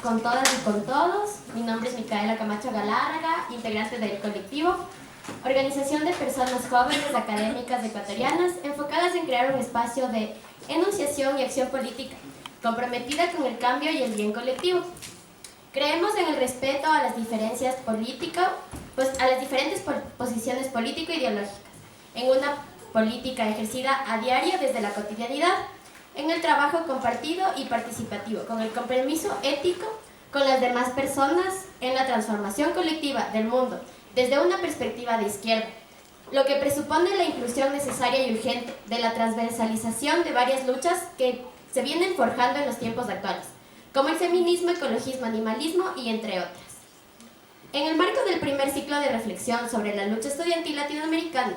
con todas y con todos. Mi nombre es Micaela Camacho Galárraga, integrante del colectivo, organización de personas jóvenes académicas ecuatorianas enfocadas en crear un espacio de enunciación y acción política, comprometida con el cambio y el bien colectivo. Creemos en el respeto a las diferencias políticas, a las diferentes posiciones político-ideológicas, en una política ejercida a diario desde la cotidianidad, en el trabajo compartido y participativo, con el compromiso ético con las demás personas, en la transformación colectiva del mundo desde una perspectiva de izquierda, lo que presupone la inclusión necesaria y urgente de la transversalización de varias luchas que se vienen forjando en los tiempos actuales, como el feminismo, ecologismo, animalismo y entre otras. En el marco del primer ciclo de reflexión sobre la lucha estudiantil latinoamericana,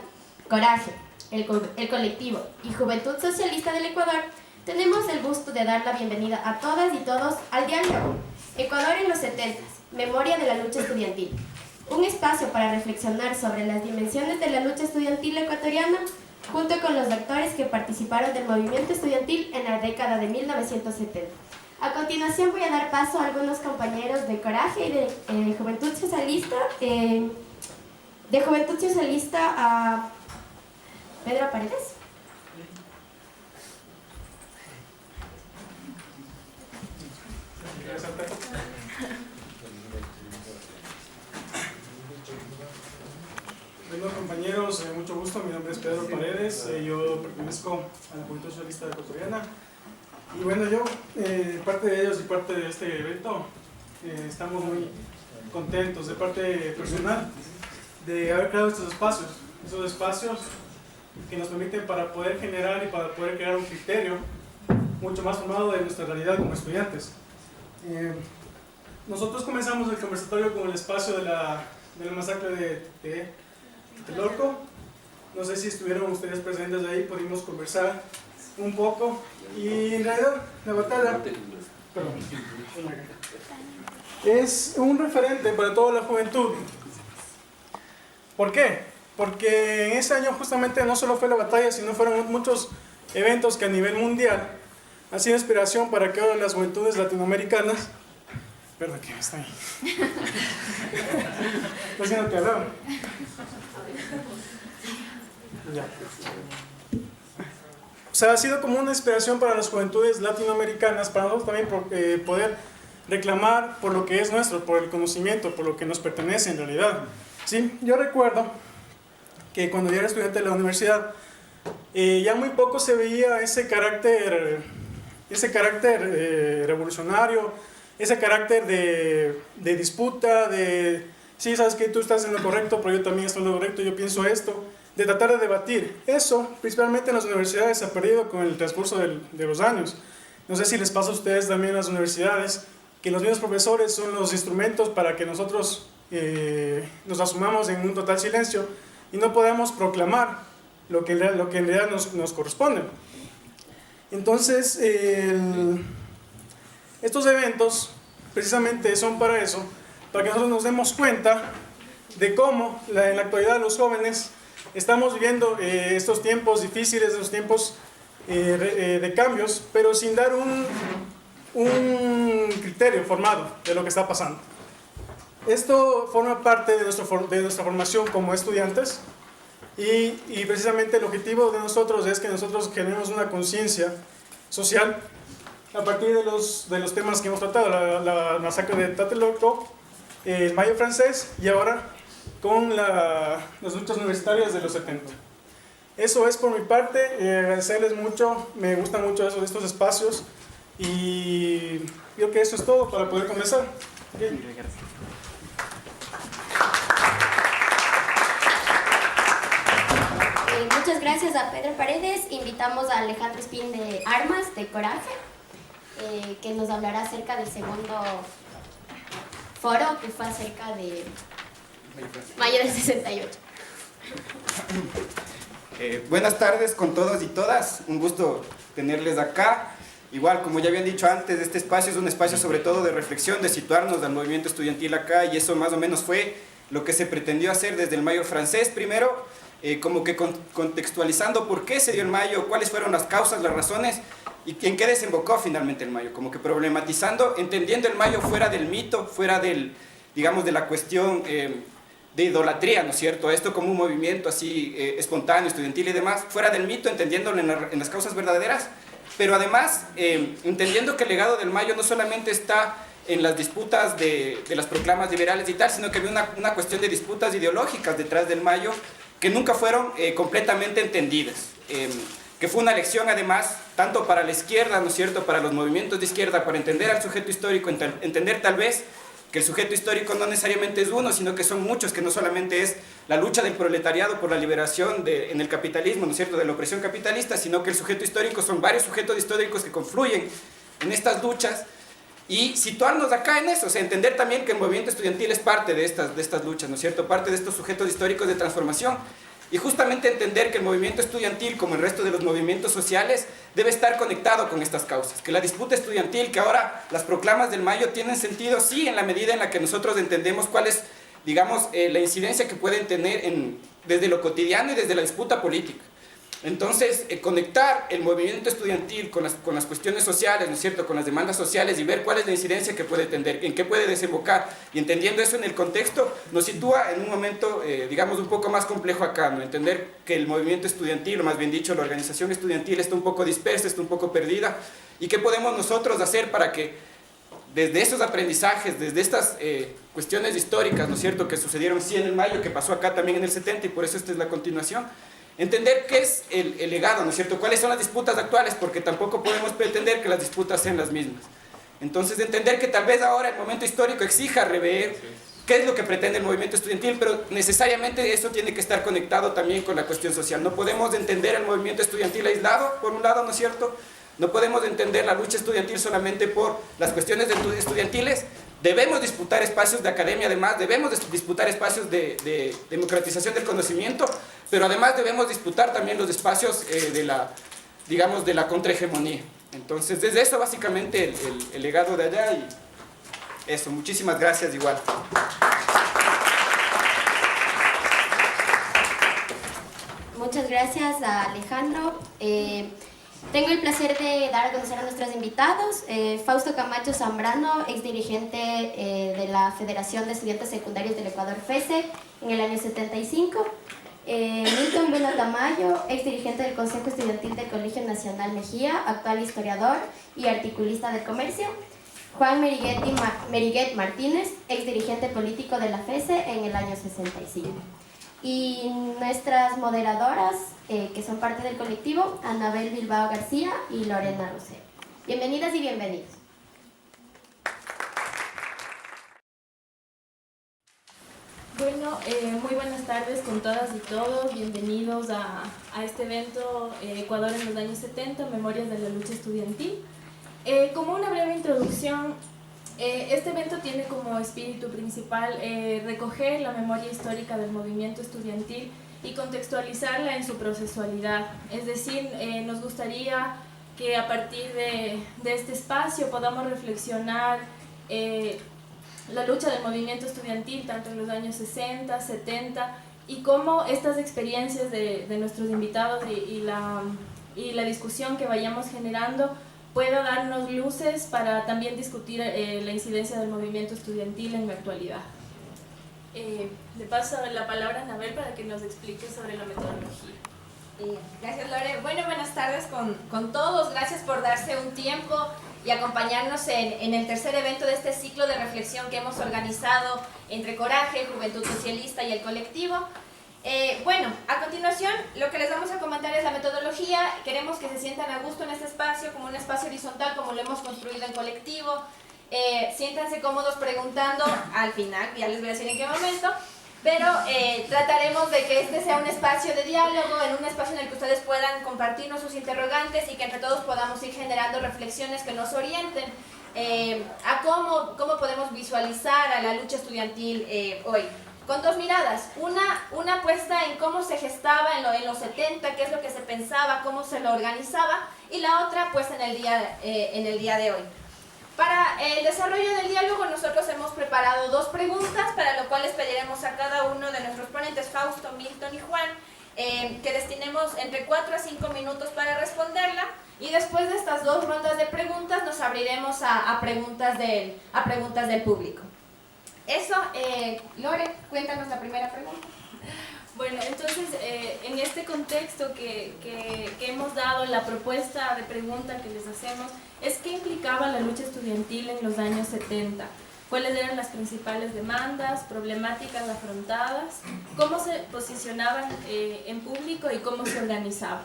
Coraje, el colectivo y Juventud Socialista del Ecuador, tenemos el gusto de dar la bienvenida a todas y todos al diálogo Ecuador en los 70s, Memoria de la lucha estudiantil, un espacio para reflexionar sobre las dimensiones de la lucha estudiantil ecuatoriana junto con los actores que participaron del movimiento estudiantil en la década de 1970. A continuación voy a dar paso a algunos compañeros de Coraje y de Juventud Socialista. De Juventud Socialista a Pedro Paredes. Bueno, compañeros, mucho gusto. Mi nombre es Pedro Paredes. Yo pertenezco a la Juventud Socialista Ecuatoriana. Y bueno, yo, parte de ellos y parte de este evento, estamos muy contentos de parte personal de haber creado estos espacios. Esos espacios que nos permiten para poder generar y para poder crear un criterio mucho más formado de nuestra realidad como estudiantes. Nosotros comenzamos el conversatorio con el espacio de la masacre de Tlatelolco. No sé si estuvieron ustedes presentes ahí, pudimos conversar un poco y en realidad la batalla es un referente para toda la juventud. ¿Por qué? Porque en ese año justamente no solo fue la batalla, sino fueron muchos eventos que a nivel mundial han sido inspiración para que ahora las juventudes latinoamericanas... Perdón, que está ahí. Está haciendo que hablar. Ya. O sea, ha sido como una inspiración para las juventudes latinoamericanas, para nosotros también poder reclamar por lo que es nuestro, por el conocimiento, por lo que nos pertenece en realidad. ¿Sí? Yo recuerdo que cuando yo era estudiante de la universidad, ya muy poco se veía ese carácter revolucionario, ese carácter de disputa, de sí, sabes que tú estás en lo correcto, pero yo también estoy en lo correcto, yo pienso esto, de tratar de debatir. Eso, principalmente en las universidades, se ha perdido con el transcurso de los años. No sé si les pasa a ustedes también en las universidades, que los mismos profesores son los instrumentos para que nosotros nos asumamos en un total silencio y no podamos proclamar lo que en realidad nos corresponde. Entonces, estos eventos precisamente son para eso, para que nosotros nos demos cuenta de cómo en la actualidad los jóvenes estamos viviendo estos tiempos difíciles, estos tiempos de cambios, pero sin dar un criterio formado de lo que está pasando. Esto forma parte de nuestra formación como estudiantes y precisamente el objetivo de nosotros es que nosotros generemos una conciencia social a partir de los temas que hemos tratado, la masacre de Tlatelolco, el Mayo francés y ahora con las luchas universitarias de los 70. Eso es por mi parte, agradecerles mucho, me gusta mucho eso de estos espacios y creo que eso es todo para poder comenzar. Okay. Muchas gracias a Pedro Paredes. Invitamos a Alejandro Espín de Armas, de Coraje, que nos hablará acerca del segundo foro, que fue acerca de mayo del 68. Buenas tardes con todos y todas, un gusto tenerles acá. Igual, como ya habían dicho antes, este espacio es un espacio sobre todo de reflexión, de situarnos al movimiento estudiantil acá, y eso más o menos fue lo que se pretendió hacer desde el Mayo francés. Primero, como que contextualizando por qué se dio el Mayo, cuáles fueron las causas, las razones, ¿Y en qué desembocó finalmente el Mayo? Como que problematizando, entendiendo el Mayo fuera del mito, fuera del, digamos, de la cuestión de idolatría, ¿no es cierto? Esto como un movimiento así espontáneo, estudiantil y demás, fuera del mito, entendiéndolo en las causas verdaderas, pero además entendiendo que el legado del Mayo no solamente está en las disputas de las proclamas liberales y tal, sino que había una cuestión de disputas ideológicas detrás del Mayo que nunca fueron completamente entendidas. Que fue una lección además, tanto para la izquierda, ¿no es cierto?, para los movimientos de izquierda, para entender al sujeto histórico, entender tal vez que el sujeto histórico no necesariamente es uno, sino que son muchos, que no solamente es la lucha del proletariado por la liberación en el capitalismo, ¿no es cierto?, de la opresión capitalista, sino que el sujeto histórico son varios sujetos históricos que confluyen en estas luchas, y situarnos acá en eso, o sea, entender también que el movimiento estudiantil es parte de estas luchas, ¿no es cierto?, parte de estos sujetos históricos de transformación, y justamente entender que el movimiento estudiantil, como el resto de los movimientos sociales, debe estar conectado con estas causas, que la disputa estudiantil, que ahora las proclamas del Mayo tienen sentido, sí, en la medida en la que nosotros entendemos cuál es, digamos, la incidencia que pueden tener desde lo cotidiano y desde la disputa política. Entonces, conectar el movimiento estudiantil con las cuestiones sociales, ¿no es cierto?, con las demandas sociales y ver cuál es la incidencia que puede tener, en qué puede desembocar, y entendiendo eso en el contexto, nos sitúa en un momento, digamos, un poco más complejo acá, ¿no? Entender que el movimiento estudiantil, o más bien dicho, la organización estudiantil está un poco dispersa, está un poco perdida, y qué podemos nosotros hacer para que desde esos aprendizajes, desde estas cuestiones históricas, ¿no es cierto?, que sucedieron sí en el Mayo, que pasó acá también en el 70, y por eso esta es la continuación, entender qué es el legado, ¿no es cierto?, cuáles son las disputas actuales, porque tampoco podemos pretender que las disputas sean las mismas. Entonces, entender que tal vez ahora el momento histórico exija rever qué es lo que pretende el movimiento estudiantil, pero necesariamente eso tiene que estar conectado también con la cuestión social. No podemos entender el movimiento estudiantil aislado, por un lado, ¿no es cierto?, no podemos entender la lucha estudiantil solamente por las cuestiones estudiantiles. Debemos disputar espacios de academia, además, debemos disputar espacios de democratización del conocimiento, pero además debemos disputar también los espacios digamos, de la contrahegemonía. Entonces, desde eso básicamente el legado de allá, y eso, muchísimas gracias igual. Muchas gracias a Alejandro. Tengo el placer de dar a conocer a nuestros invitados. Fausto Camacho Zambrano, ex dirigente de la Federación de Estudiantes Secundarios del Ecuador, FESE, en el año 75. Milton Bueno Tamayo, ex dirigente del Consejo Estudiantil del Colegio Nacional Mejía, actual historiador y articulista del comercio. Juan Meriguet Martínez, ex dirigente político de la FESE en el año 65. Y nuestras moderadoras, que son parte del colectivo, Anabel Bilbao García y Lorena Rosero. Bienvenidas y bienvenidos. Bueno, muy buenas tardes con todas y todos. Bienvenidos a este evento Ecuador en los años 70, Memorias de la Lucha Estudiantil. Como una breve introducción, este evento tiene como espíritu principal recoger la memoria histórica del movimiento estudiantil y contextualizarla en su procesualidad. Es decir, nos gustaría que a partir de este espacio podamos reflexionar la lucha del movimiento estudiantil tanto en los años 60, 70 y cómo estas experiencias de nuestros invitados y la discusión que vayamos generando pueda darnos luces para también discutir la incidencia del movimiento estudiantil en la actualidad. Le paso la palabra a Anabel para que nos explique sobre la metodología. Gracias, Lore. Bueno, buenas tardes con todos. Gracias por darse un tiempo y acompañarnos en el tercer evento de este ciclo de reflexión que hemos organizado entre Coraje, Juventud Socialista y el colectivo. Bueno, a continuación lo que les vamos a comentar es la metodología. Queremos que se sientan a gusto en este espacio, como un espacio horizontal, como lo hemos construido en colectivo. Siéntanse cómodos preguntando al final, ya les voy a decir en qué momento, pero trataremos de que este sea un espacio de diálogo, en un espacio en el que ustedes puedan compartirnos sus interrogantes y que entre todos podamos ir generando reflexiones que nos orienten a cómo podemos visualizar a la lucha estudiantil hoy. Con dos miradas, una puesta en cómo se gestaba en los 70, qué es lo que se pensaba, cómo se lo organizaba, y la otra puesta en el día de hoy. Para el desarrollo del diálogo nosotros hemos preparado dos preguntas, para lo cual les pediremos a cada uno de nuestros ponentes, Fausto, Milton y Juan, que destinemos entre 4 a 5 minutos para responderla. Y después de estas 2 rondas de preguntas nos abriremos a preguntas del público. Eso, Lore, cuéntanos la primera pregunta. Bueno, entonces, en este contexto que hemos dado, la propuesta de pregunta que les hacemos es ¿qué implicaba la lucha estudiantil en los años 70? ¿Cuáles eran las principales demandas, problemáticas afrontadas? ¿Cómo se posicionaban en público y cómo se organizaban?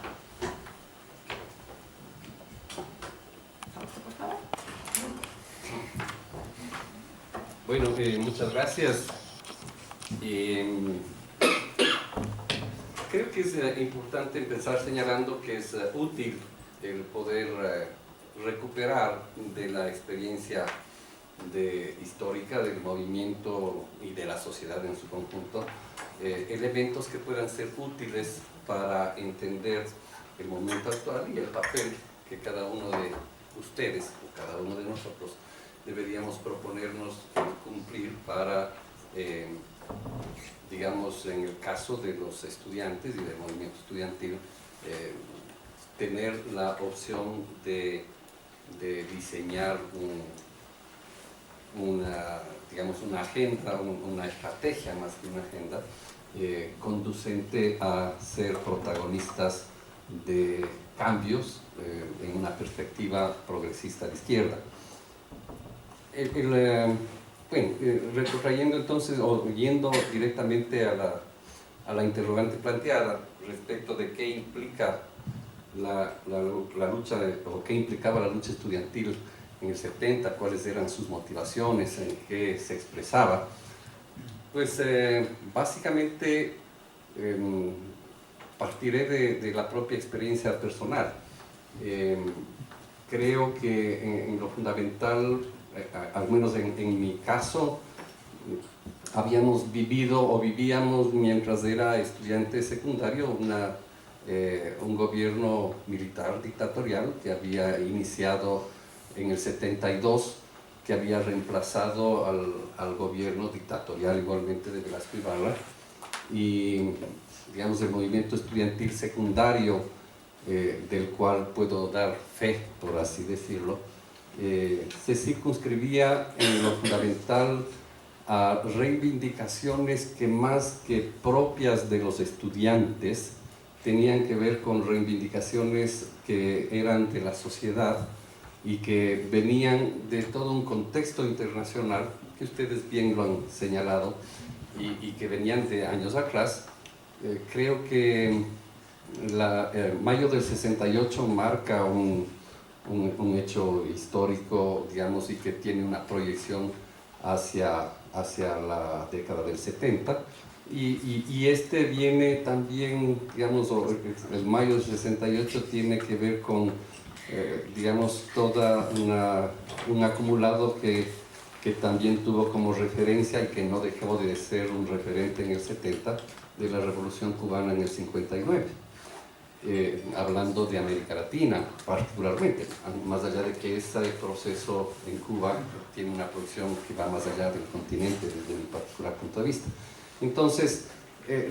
Por favor. Bueno, muchas gracias. Creo que es importante empezar señalando que es útil el poder recuperar de la experiencia histórica del movimiento y de la sociedad en su conjunto elementos que puedan ser útiles para entender el momento actual y el papel que cada uno de ustedes o cada uno de nosotros deberíamos proponernos cumplir para, digamos, en el caso de los estudiantes y del movimiento estudiantil, tener la opción de diseñar una agenda, una estrategia más que una agenda, conducente a ser protagonistas de cambios en una perspectiva progresista de izquierda. Retrotrayendo entonces, o yendo directamente a la interrogante planteada respecto de qué implica la lucha, o qué implicaba la lucha estudiantil en el 70, cuáles eran sus motivaciones, en qué se expresaba, pues básicamente partiré de la propia experiencia personal. Creo que en lo fundamental, al menos en mi caso, habíamos vivido o vivíamos mientras era estudiante secundario un gobierno militar dictatorial que había iniciado en el 72, que había reemplazado al gobierno dictatorial igualmente de Velasco Ibarra, y digamos el movimiento estudiantil secundario del cual puedo dar fe, por así decirlo, se circunscribía en lo fundamental a reivindicaciones que más que propias de los estudiantes tenían que ver con reivindicaciones que eran de la sociedad y que venían de todo un contexto internacional que ustedes bien lo han señalado y que venían de años atrás. Creo que mayo del 68 marca un hecho histórico, digamos, y que tiene una proyección hacia la década del 70, y este viene también, digamos, el mayo del 68 tiene que ver con, digamos, toda un acumulado que también tuvo como referencia y que no dejó de ser un referente en el 70, de la Revolución Cubana en el 59. Hablando de América Latina particularmente, más allá de que ese proceso en Cuba tiene una proyección que va más allá del continente desde mi particular punto de vista. Entonces,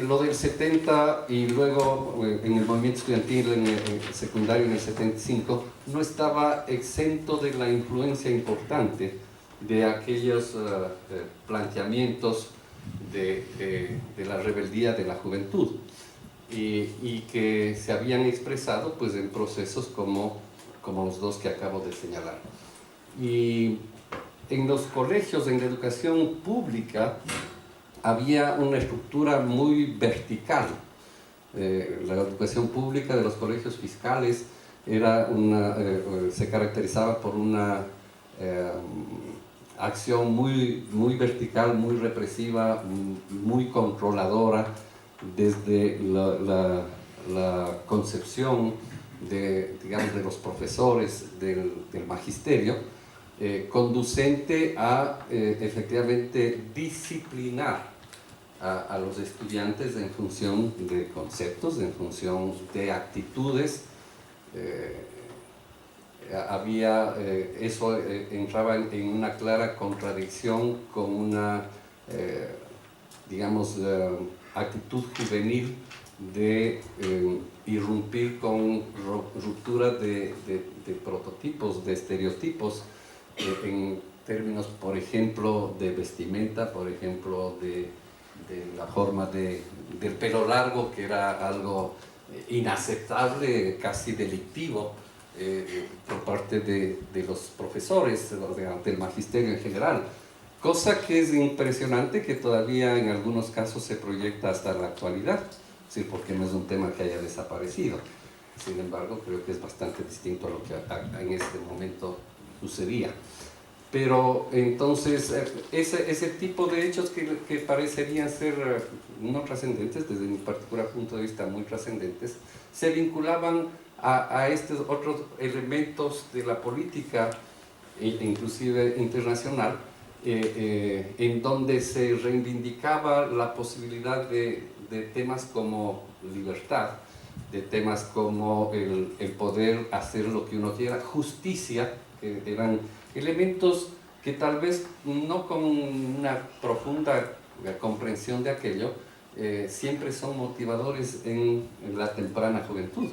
lo del 70 y luego en el movimiento estudiantil en el secundario en el 75 no estaba exento de la influencia importante de aquellos planteamientos de la rebeldía de la juventud. Y que se habían expresado pues, en procesos como los dos que acabo de señalar. Y en los colegios, en la educación pública, había una estructura muy vertical. La educación pública de los colegios fiscales se caracterizaba por una acción muy vertical, muy represiva, muy controladora, desde la concepción digamos, de los profesores del magisterio, conducente a efectivamente disciplinar a los estudiantes en función de conceptos, en función de actitudes. Eso entraba en una clara contradicción con una, digamos, actitud juvenil de irrumpir con ruptura de prototipos, de estereotipos, en términos, por ejemplo, de vestimenta, por ejemplo, de la forma del pelo largo, que era algo inaceptable, casi delictivo, por parte de los profesores, del magisterio en general. Cosa que es impresionante, que todavía en algunos casos se proyecta hasta la actualidad, sí, porque no es un tema que haya desaparecido. Sin embargo, creo que es bastante distinto a lo que en este momento sucedía. Pero entonces, ese tipo de hechos que parecerían ser no trascendentes, desde mi particular punto de vista muy trascendentes, se vinculaban a estos otros elementos de la política, inclusive internacional, en donde se reivindicaba la posibilidad de temas como libertad, de temas como el poder hacer lo que uno quiera, justicia, que eran elementos que tal vez no con una profunda comprensión de aquello, siempre son motivadores en la temprana juventud.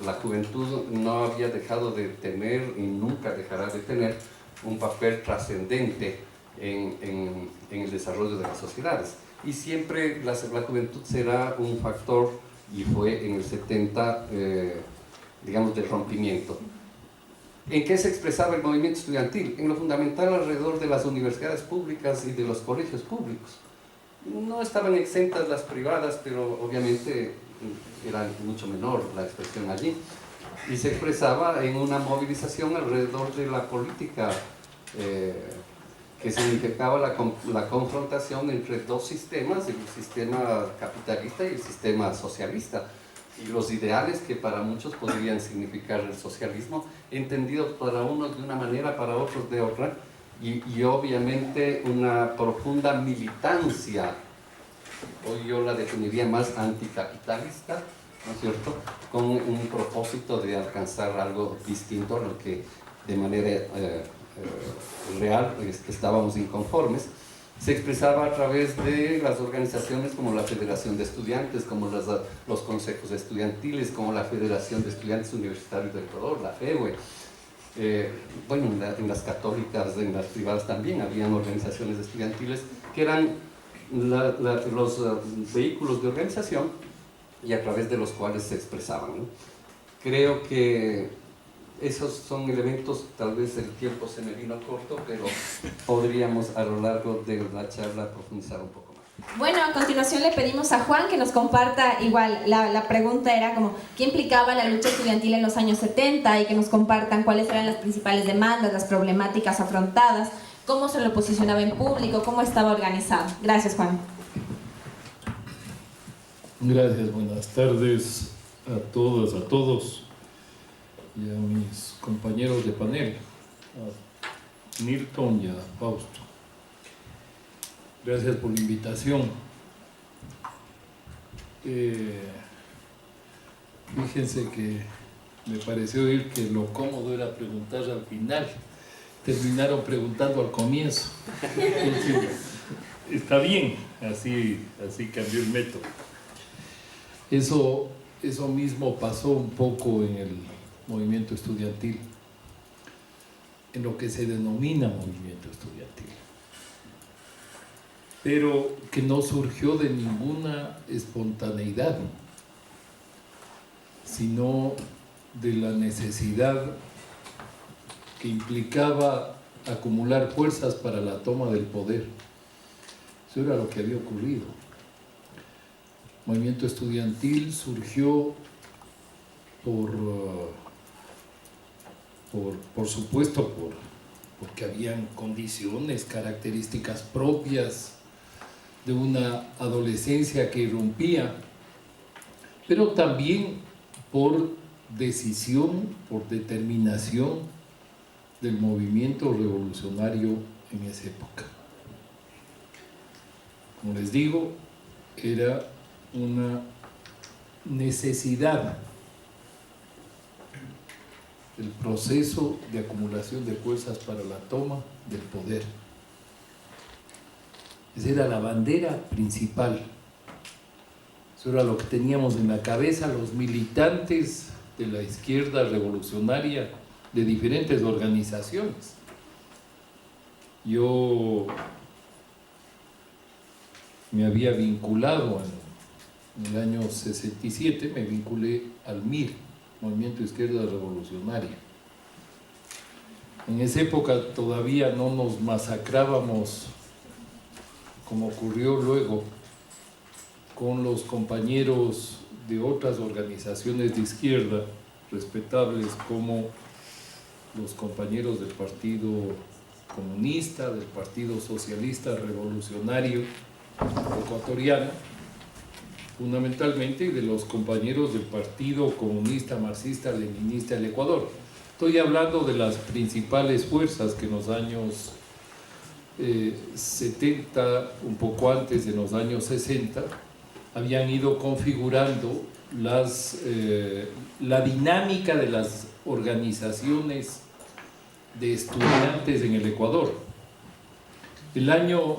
La juventud no había dejado de tener y nunca dejará de tener un papel trascendente en el desarrollo de las sociedades. Y siempre la juventud será un factor, y fue en el 70, digamos, del rompimiento. ¿En qué se expresaba el movimiento estudiantil? En lo fundamental alrededor de las universidades públicas y de los colegios públicos. No estaban exentas las privadas, pero obviamente era mucho menor la expresión allí. Y se expresaba en una movilización alrededor de la política, que significaba la confrontación entre dos sistemas, el sistema capitalista y el sistema socialista, y los ideales que para muchos podrían significar el socialismo, entendido para unos de una manera, para otros de otra, y obviamente una profunda militancia, hoy yo la definiría más anticapitalista, ¿no es cierto?, con un propósito de alcanzar algo distinto a lo que de manera real estábamos inconformes. Se expresaba a través de las organizaciones como la Federación de Estudiantes, como los consejos estudiantiles, como la Federación de Estudiantes Universitarios del Ecuador, la FEUE. Bueno, en las católicas, en las privadas también habían organizaciones estudiantiles que eran los vehículos de organización y a través de los cuales se expresaban, ¿no? Creo que esos son elementos, tal vez el tiempo se me vino corto, pero podríamos a lo largo de la charla profundizar un poco más. Bueno, a continuación le pedimos a Juan que nos comparta, igual, la pregunta era como, ¿qué implicaba la lucha estudiantil en los años 70? Y que nos compartan cuáles eran las principales demandas, las problemáticas afrontadas, cómo se lo posicionaba en público, cómo estaba organizado. Gracias, Juan. Gracias, buenas tardes a todas, a todos y a mis compañeros de panel, a Nilton y a Fausto. Gracias por la invitación. Fíjense que me pareció oír que lo cómodo era preguntar al final. Terminaron preguntando al comienzo. Entonces, está bien, así cambió el método. Eso mismo pasó un poco en el movimiento estudiantil, en lo que se denomina movimiento estudiantil, pero que no surgió de ninguna espontaneidad, sino de la necesidad que implicaba acumular fuerzas para la toma del poder. Eso era lo que había ocurrido. El movimiento estudiantil surgió por supuesto, porque habían condiciones, características propias de una adolescencia que irrumpía, pero también por decisión, por determinación del movimiento revolucionario en esa época. Como les digo, era una necesidad el proceso de acumulación de fuerzas para la toma del poder. Esa era la bandera principal Eso era lo que teníamos en la cabeza los militantes de la izquierda revolucionaria de diferentes organizaciones. Yo me había vinculado en el año 67, me vinculé al MIR, Movimiento de Izquierda Revolucionaria. En esa época todavía no nos masacrábamos como ocurrió luego con los compañeros de otras organizaciones de izquierda respetables como los compañeros del Partido Comunista, del Partido Socialista Revolucionario Ecuatoriano, fundamentalmente, y de los compañeros del Partido Comunista Marxista Leninista del Ecuador. Estoy hablando de las principales fuerzas que en los años 70, un poco antes, en los años 60, habían ido configurando la dinámica de las organizaciones de estudiantes en el Ecuador. El año,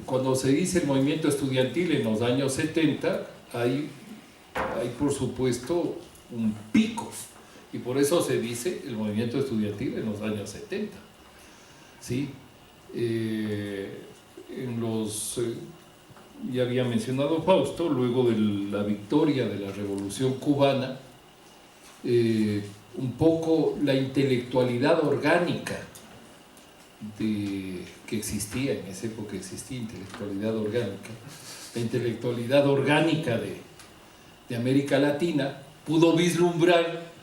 cuando se dice el movimiento estudiantil en los años 70, hay por supuesto un pico, y por eso se dice el movimiento estudiantil en los años 70. ¿Sí? Ya había mencionado Fausto, luego de la victoria de la Revolución Cubana, un poco la intelectualidad orgánica que existía, en esa época existía intelectualidad orgánica, la intelectualidad orgánica de América Latina pudo vislumbrar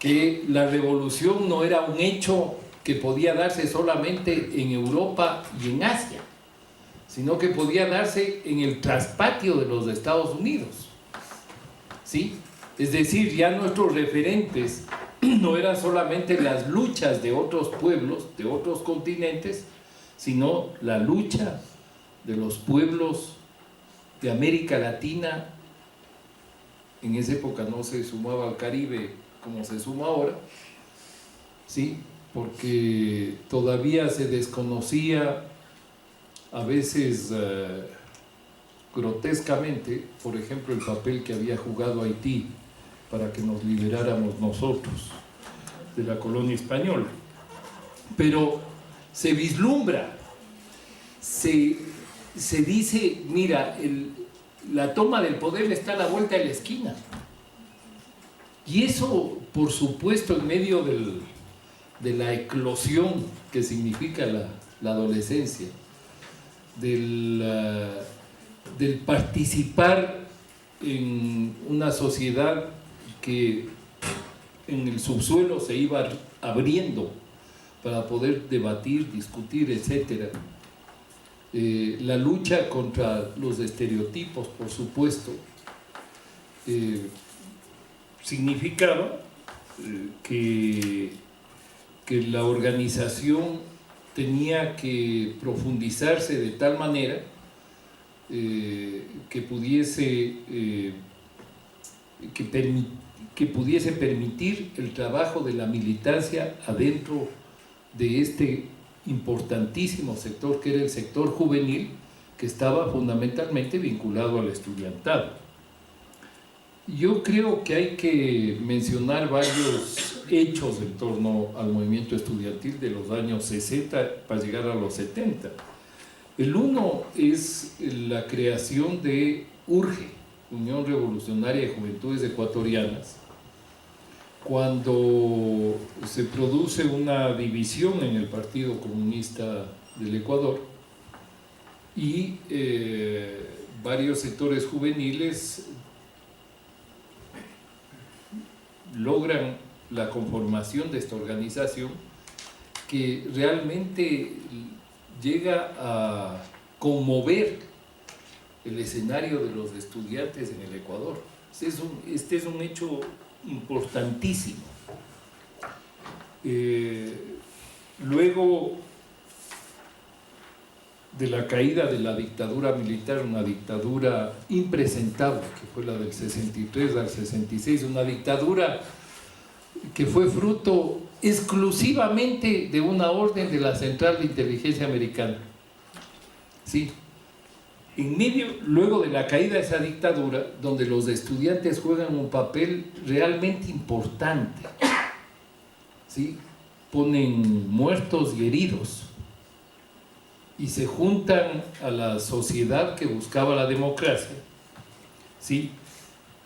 que la revolución no era un hecho que podía darse solamente en Europa y en Asia, sino que podía darse en el traspatio de los Estados Unidos. ¿Sí? Es decir, ya nuestros referentes no eran solamente las luchas de otros pueblos, de otros continentes, sino la lucha de los pueblos de América Latina. En esa época no se sumaba al Caribe como se suma ahora, ¿sí? Porque todavía se desconocía, a veces grotescamente, por ejemplo, el papel que había jugado Haití para que nos liberáramos nosotros de la colonia española. Pero se vislumbra, se dice, mira, la toma del poder está a la vuelta de la esquina. Y eso, por supuesto, en medio de la eclosión que significa la adolescencia, del participar en una sociedad que en el subsuelo se iba abriendo para poder debatir, discutir, etc. La lucha contra los estereotipos, por supuesto, significaba que la organización tenía que profundizarse de tal manera que pudiese permitir el trabajo de la militancia adentro de este importantísimo sector que era el sector juvenil, que estaba fundamentalmente vinculado al estudiantado. Yo creo que hay que mencionar varios hechos en torno al movimiento estudiantil de los años 60 para llegar a los 70. El uno es la creación de URGE, Unión Revolucionaria de Juventudes Ecuatorianas, cuando se produce una división en el Partido Comunista del Ecuador y varios sectores juveniles logran la conformación de esta organización que realmente llega a conmover el escenario de los estudiantes en el Ecuador. Este es un hecho importantísimo. Luego de la caída de la dictadura militar, una dictadura impresentable, que fue la del 63 al 66, una dictadura que fue fruto exclusivamente de una orden de la Central de Inteligencia Americana. Sí, en medio, luego de la caída de esa dictadura, donde los estudiantes juegan un papel realmente importante, ¿sí? Ponen muertos y heridos y se juntan a la sociedad que buscaba la democracia, ¿sí?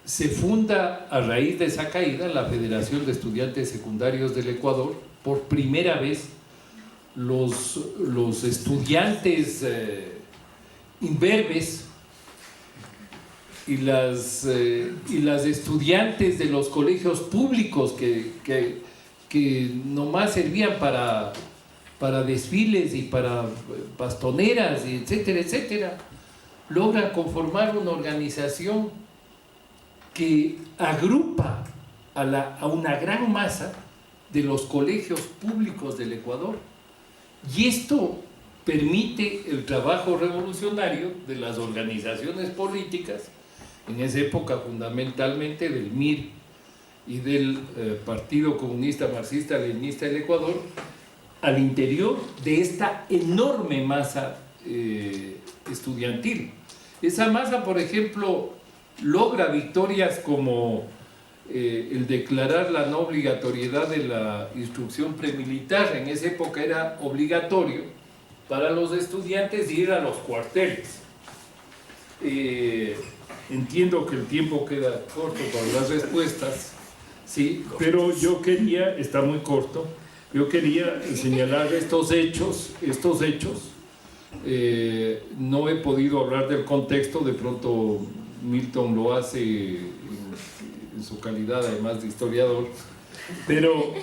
Se funda a raíz de esa caída la Federación de Estudiantes Secundarios del Ecuador. Por primera vez los estudiantes imberbes y las estudiantes de los colegios públicos que nomás servían para desfiles y para bastoneras, y etcétera, etcétera, logran conformar una organización que agrupa a una gran masa de los colegios públicos del Ecuador. Y esto permite el trabajo revolucionario de las organizaciones políticas, en esa época fundamentalmente del MIR y del Partido Comunista Marxista Leninista del Ecuador, al interior de esta enorme masa estudiantil. Esa masa, por ejemplo, logra victorias como el declarar la no obligatoriedad de la instrucción premilitar. En esa época era obligatorio para los estudiantes ir a los cuarteles. Entiendo que el tiempo queda corto para las respuestas, sí, pero yo quería, está muy corto, yo quería señalar estos hechos. No he podido hablar del contexto, de pronto Milton lo hace en su calidad además de historiador, pero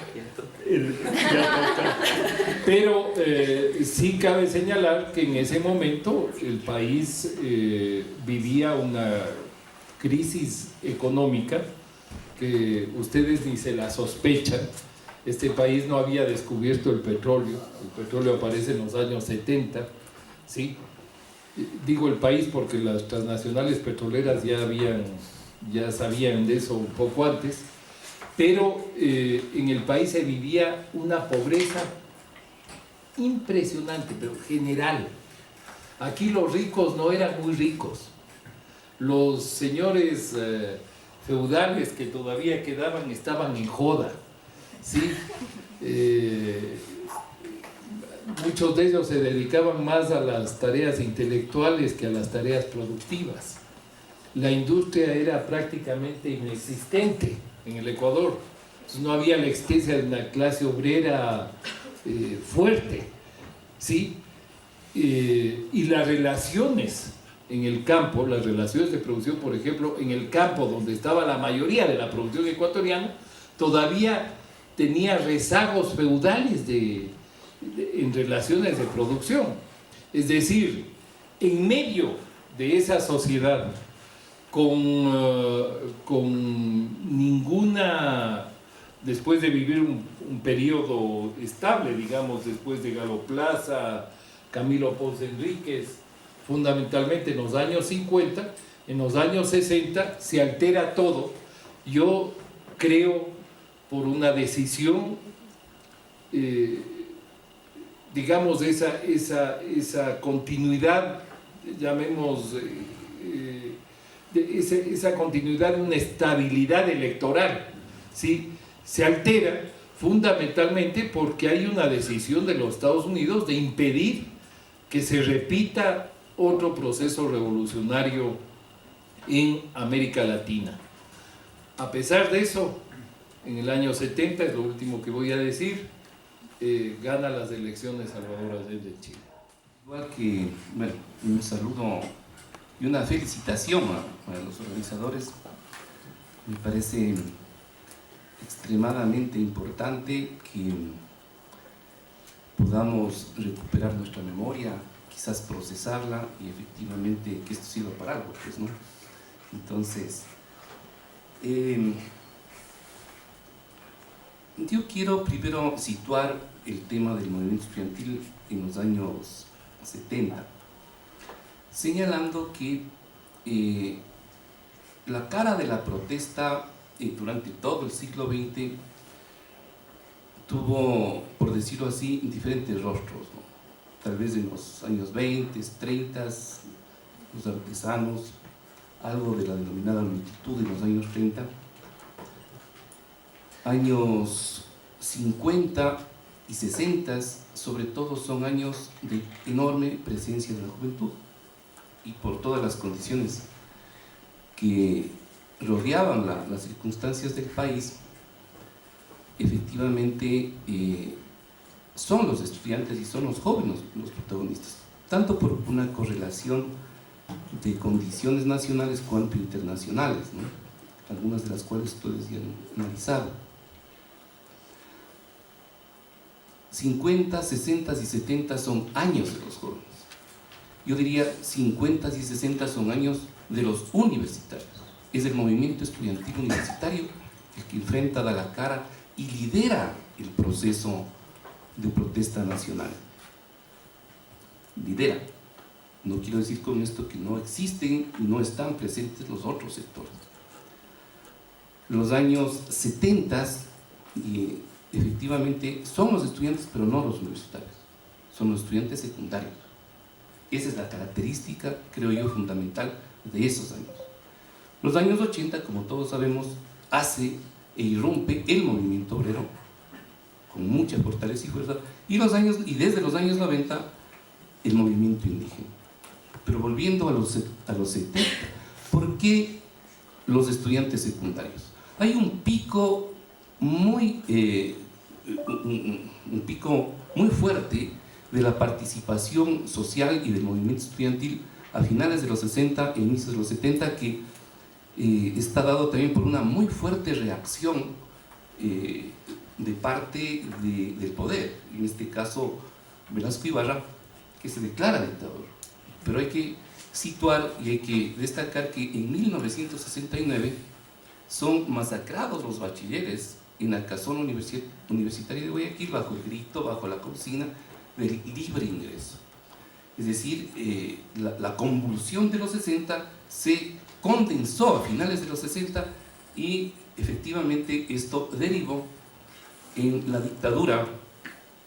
sí cabe señalar que en ese momento el país vivía una crisis económica que ustedes ni se la sospechan. Este país no había descubierto el petróleo aparece en los años 70, ¿sí? Digo el país porque las transnacionales petroleras ya sabían de eso un poco antes, pero en el país se vivía una pobreza impresionante, pero general. Aquí los ricos no eran muy ricos. Los señores feudales que todavía quedaban estaban en joda, ¿sí? Muchos de ellos se dedicaban más a las tareas intelectuales que a las tareas productivas. La industria era prácticamente inexistente en el Ecuador. Entonces no había la existencia de una clase obrera fuerte, ¿sí? Y las relaciones en el campo, las relaciones de producción, por ejemplo, en el campo donde estaba la mayoría de la producción ecuatoriana, todavía tenía rezagos feudales en relaciones de producción. Es decir, en medio de esa sociedad con ninguna, después de vivir un periodo estable, digamos, después de Galo Plaza, Camilo Ponce Enríquez, fundamentalmente en los años 50, en los años 60 se altera todo. Yo creo por una decisión, digamos, esa continuidad, llamemos, esa continuidad de una estabilidad electoral, ¿sí? Se altera fundamentalmente porque hay una decisión de los Estados Unidos de impedir que se repita otro proceso revolucionario en América Latina. A pesar de eso, en el año 70, es lo último que voy a decir, gana las elecciones Salvador Allende en Chile. Igual que, bueno, un saludo y una felicitación a los organizadores. Me parece extremadamente importante que podamos recuperar nuestra memoria, quizás procesarla y efectivamente que esto sirva para algo, pues, ¿no? Entonces, yo quiero primero situar el tema del movimiento estudiantil en los años 70, señalando que la cara de la protesta durante todo el siglo XX tuvo, por decirlo así, diferentes rostros, ¿no? Tal vez en los años 20, 30, los artesanos, algo de la denominada multitud en los años 30. Años 50 y 60, sobre todo, son años de enorme presencia de la juventud, y por todas las condiciones que rodeaban las circunstancias del país, efectivamente son los estudiantes y son los jóvenes los protagonistas, tanto por una correlación de condiciones nacionales cuanto internacionales, ¿no? Algunas de las cuales ustedes ya han analizado. 50, 60 y 70 son años de los jóvenes. Yo diría 50 y 60 son años de los universitarios. Es el movimiento estudiantil universitario el que enfrenta, da la cara y lidera el proceso de protesta nacional. Lidera. No quiero decir con esto que no existen y no están presentes los otros sectores. Los años 70 efectivamente son los estudiantes, pero no los universitarios, son los estudiantes secundarios. Esa es la característica, creo yo, fundamental de esos años. Los años 80, como todos sabemos, hace e irrumpe el movimiento obrero con mucha fortaleza y fuerza, y desde los años 90 el movimiento indígena. Pero volviendo a los 70, ¿por qué los estudiantes secundarios? Hay un pico muy fuerte de la participación social y del movimiento estudiantil a finales de los 60 e inicios de los 70, que está dado también por una muy fuerte reacción de parte del poder, en este caso Velasco Ibarra, que se declara dictador. Pero hay que situar y hay que destacar que en 1969 son masacrados los bachilleres en la casona universitaria de Guayaquil bajo el grito, bajo la consigna del libre ingreso. Es decir, la convulsión de los 60 se condensó a finales de los 60 y efectivamente esto derivó en la dictadura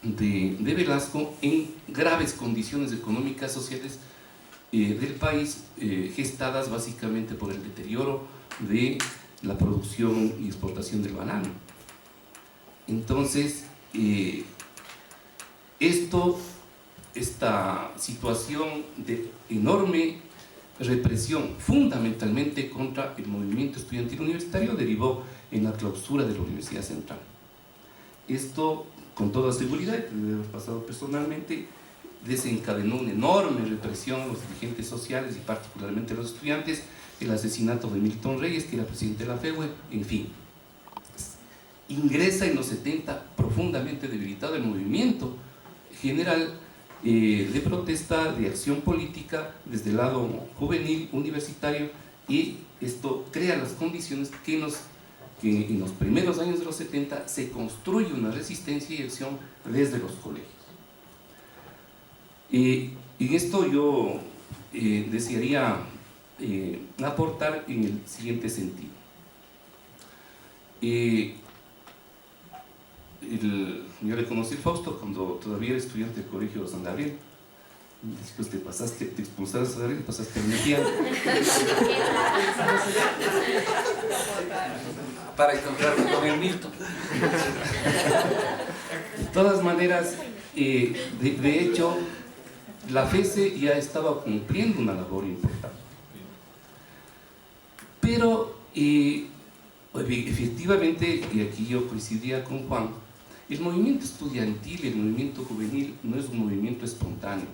de Velasco, en graves condiciones económicas, sociales del país, gestadas básicamente por el deterioro de la producción y exportación del banano. Entonces, esta situación de enorme represión, fundamentalmente contra el movimiento estudiantil universitario, derivó en la clausura de la Universidad Central. Esto, con toda seguridad, que debe haber pasado personalmente, desencadenó una enorme represión a los dirigentes sociales y particularmente a los estudiantes, el asesinato de Milton Reyes, que era presidente de la FEUE, en fin. Ingresa en los 70 profundamente debilitado el movimiento general de protesta, de acción política desde el lado juvenil, universitario, y esto crea las condiciones que en los primeros años de los 70 se construye una resistencia y acción desde los colegios. En esto yo desearía aportar en el siguiente sentido. Yo le conocí a Fausto cuando todavía era estudiante del Colegio San Gabriel. Después te expulsaste a San Gabriel, pasaste a Venetiano. Para encontrarme con el Milton. De todas maneras, de hecho, la FESE ya estaba cumpliendo una labor importante. Pero, efectivamente, y aquí yo coincidía con Juan, el movimiento estudiantil y el movimiento juvenil no es un movimiento espontáneo,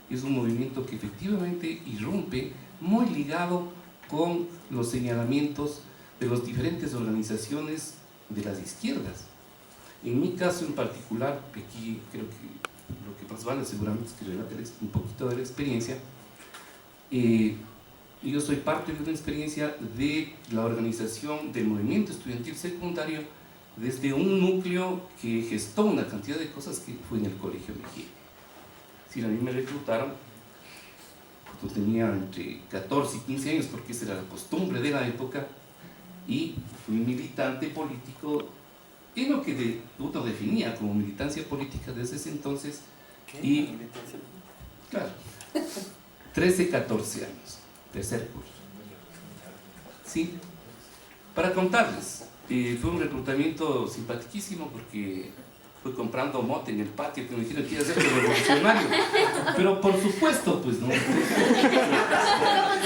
es un movimiento que efectivamente irrumpe muy ligado con los señalamientos de las diferentes organizaciones de las izquierdas. En mi caso en particular, aquí creo que lo que más vale seguramente es que relate un poquito de la experiencia. Yo soy parte de una experiencia de la organización del movimiento estudiantil secundario desde un núcleo que gestó una cantidad de cosas que fue en el Colegio Mejía. Si a mí me reclutaron, yo tenía entre 14 y 15 años, porque esa era la costumbre de la época, y fui militante político en lo que uno definía como militancia política desde ese entonces. Y claro, 13, 14 años, tercer curso. ¿Sí? Para contarles, fue un reclutamiento simpaticísimo porque fui comprando mote en el patio que me dijeron que iba a ser revolucionario. Pero por supuesto, pues no.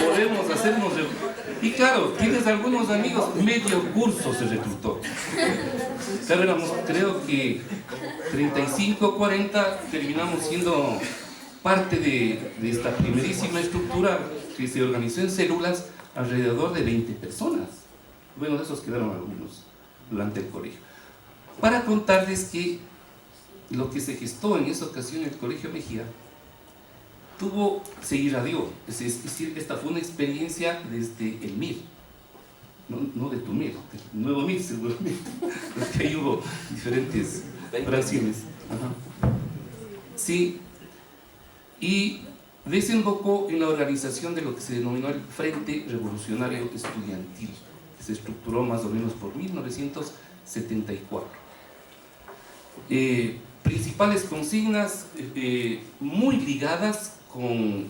Podemos hacernos... Y claro, tienes algunos amigos, medio curso se reclutó. Claro, éramos, creo que 35, 40, terminamos siendo parte de esta primerísima estructura que se organizó en células alrededor de 20 personas. Bueno, de esos quedaron algunos durante el colegio. Para contarles que lo que se gestó en esa ocasión en el Colegio Mejía se irradió, es decir, esta fue una experiencia desde el MIR, no de tu MIR, del nuevo MIR seguramente, porque ahí hubo diferentes fracciones. Sí, y desembocó en la organización de lo que se denominó el Frente Revolucionario Estudiantil, que se estructuró más o menos por 1974. Principales consignas muy ligadas con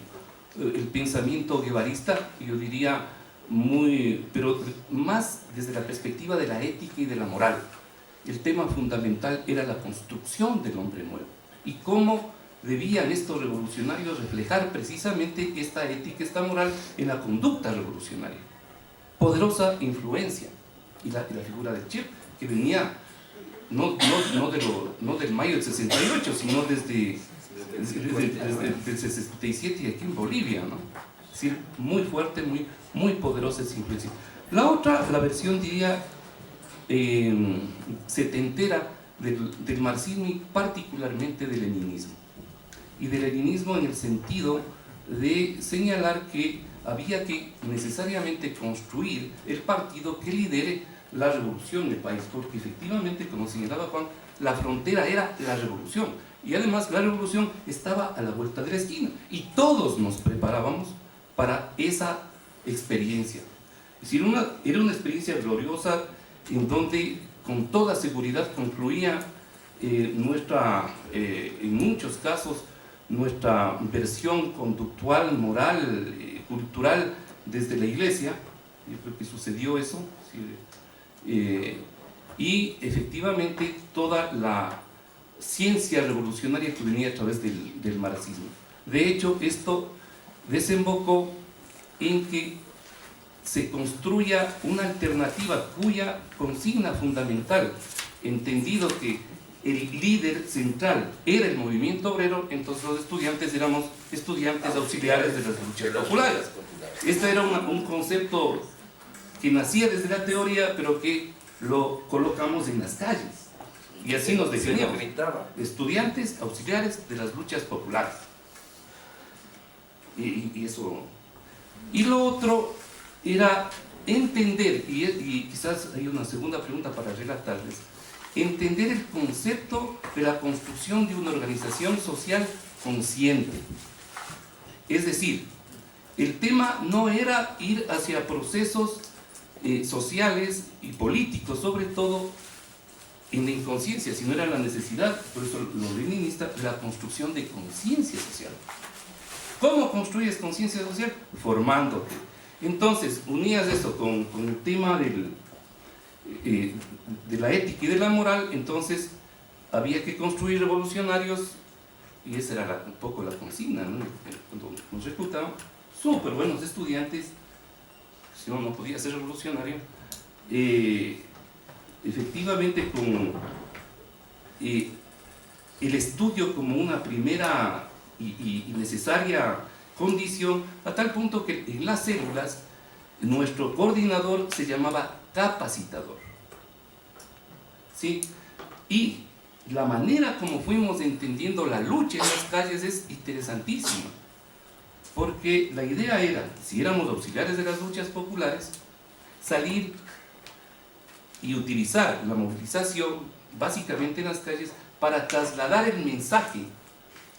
el pensamiento guevarista, yo diría pero más desde la perspectiva de la ética y de la moral. El tema fundamental era la construcción del hombre nuevo y cómo debían estos revolucionarios reflejar precisamente esta ética, esta moral en la conducta revolucionaria. Poderosa influencia, y la figura de Che, que venía no del mayo del 68, sino desde el 67 y aquí en Bolivia, ¿no? Es decir, muy fuerte, muy poderosa esa influencia. La otra, la versión diría setentera del marxismo y particularmente del leninismo. Y del leninismo en el sentido de señalar que había que necesariamente construir el partido que lidere la revolución en el país, porque efectivamente, como señalaba Juan, la frontera era la revolución, y además la revolución estaba a la vuelta de la esquina, y todos nos preparábamos para esa experiencia. Es decir, era una experiencia gloriosa en donde con toda seguridad concluía en muchos casos, nuestra versión conductual, moral, cultural desde la iglesia. Yo creo que sucedió eso. ¿Sí? Y efectivamente toda la ciencia revolucionaria que venía a través del marxismo. De hecho, esto desembocó en que se construya una alternativa cuya consigna fundamental, entendido que el líder central era el movimiento obrero, entonces los estudiantes éramos estudiantes auxiliares de las luchas populares. Este era un concepto que nacía desde la teoría, pero que lo colocamos en las calles. Y así nos definíamos. Estudiantes auxiliares de las luchas populares. Y eso. Y lo otro era entender, y quizás hay una segunda pregunta para relatarles, entender el concepto de la construcción de una organización social consciente. Es decir, el tema no era ir hacia procesos sociales y políticos, sobre todo en la inconsciencia, sino era la necesidad, por eso lo leninista, de la construcción de conciencia social. ¿Cómo construyes conciencia social? Formándote. Entonces, unías eso con el tema de la ética y de la moral, entonces había que construir revolucionarios, y esa era un poco la consigna, ¿no? Cuando nos reclutaban, súper buenos estudiantes, si no, no podía ser revolucionario, efectivamente con el estudio como una primera y necesaria condición, a tal punto que en las células nuestro coordinador se llamaba capacitador. ¿Sí? Y la manera como fuimos entendiendo la lucha en las calles es interesantísima, porque la idea era, si éramos auxiliares de las luchas populares, salir y utilizar la movilización básicamente en las calles para trasladar el mensaje,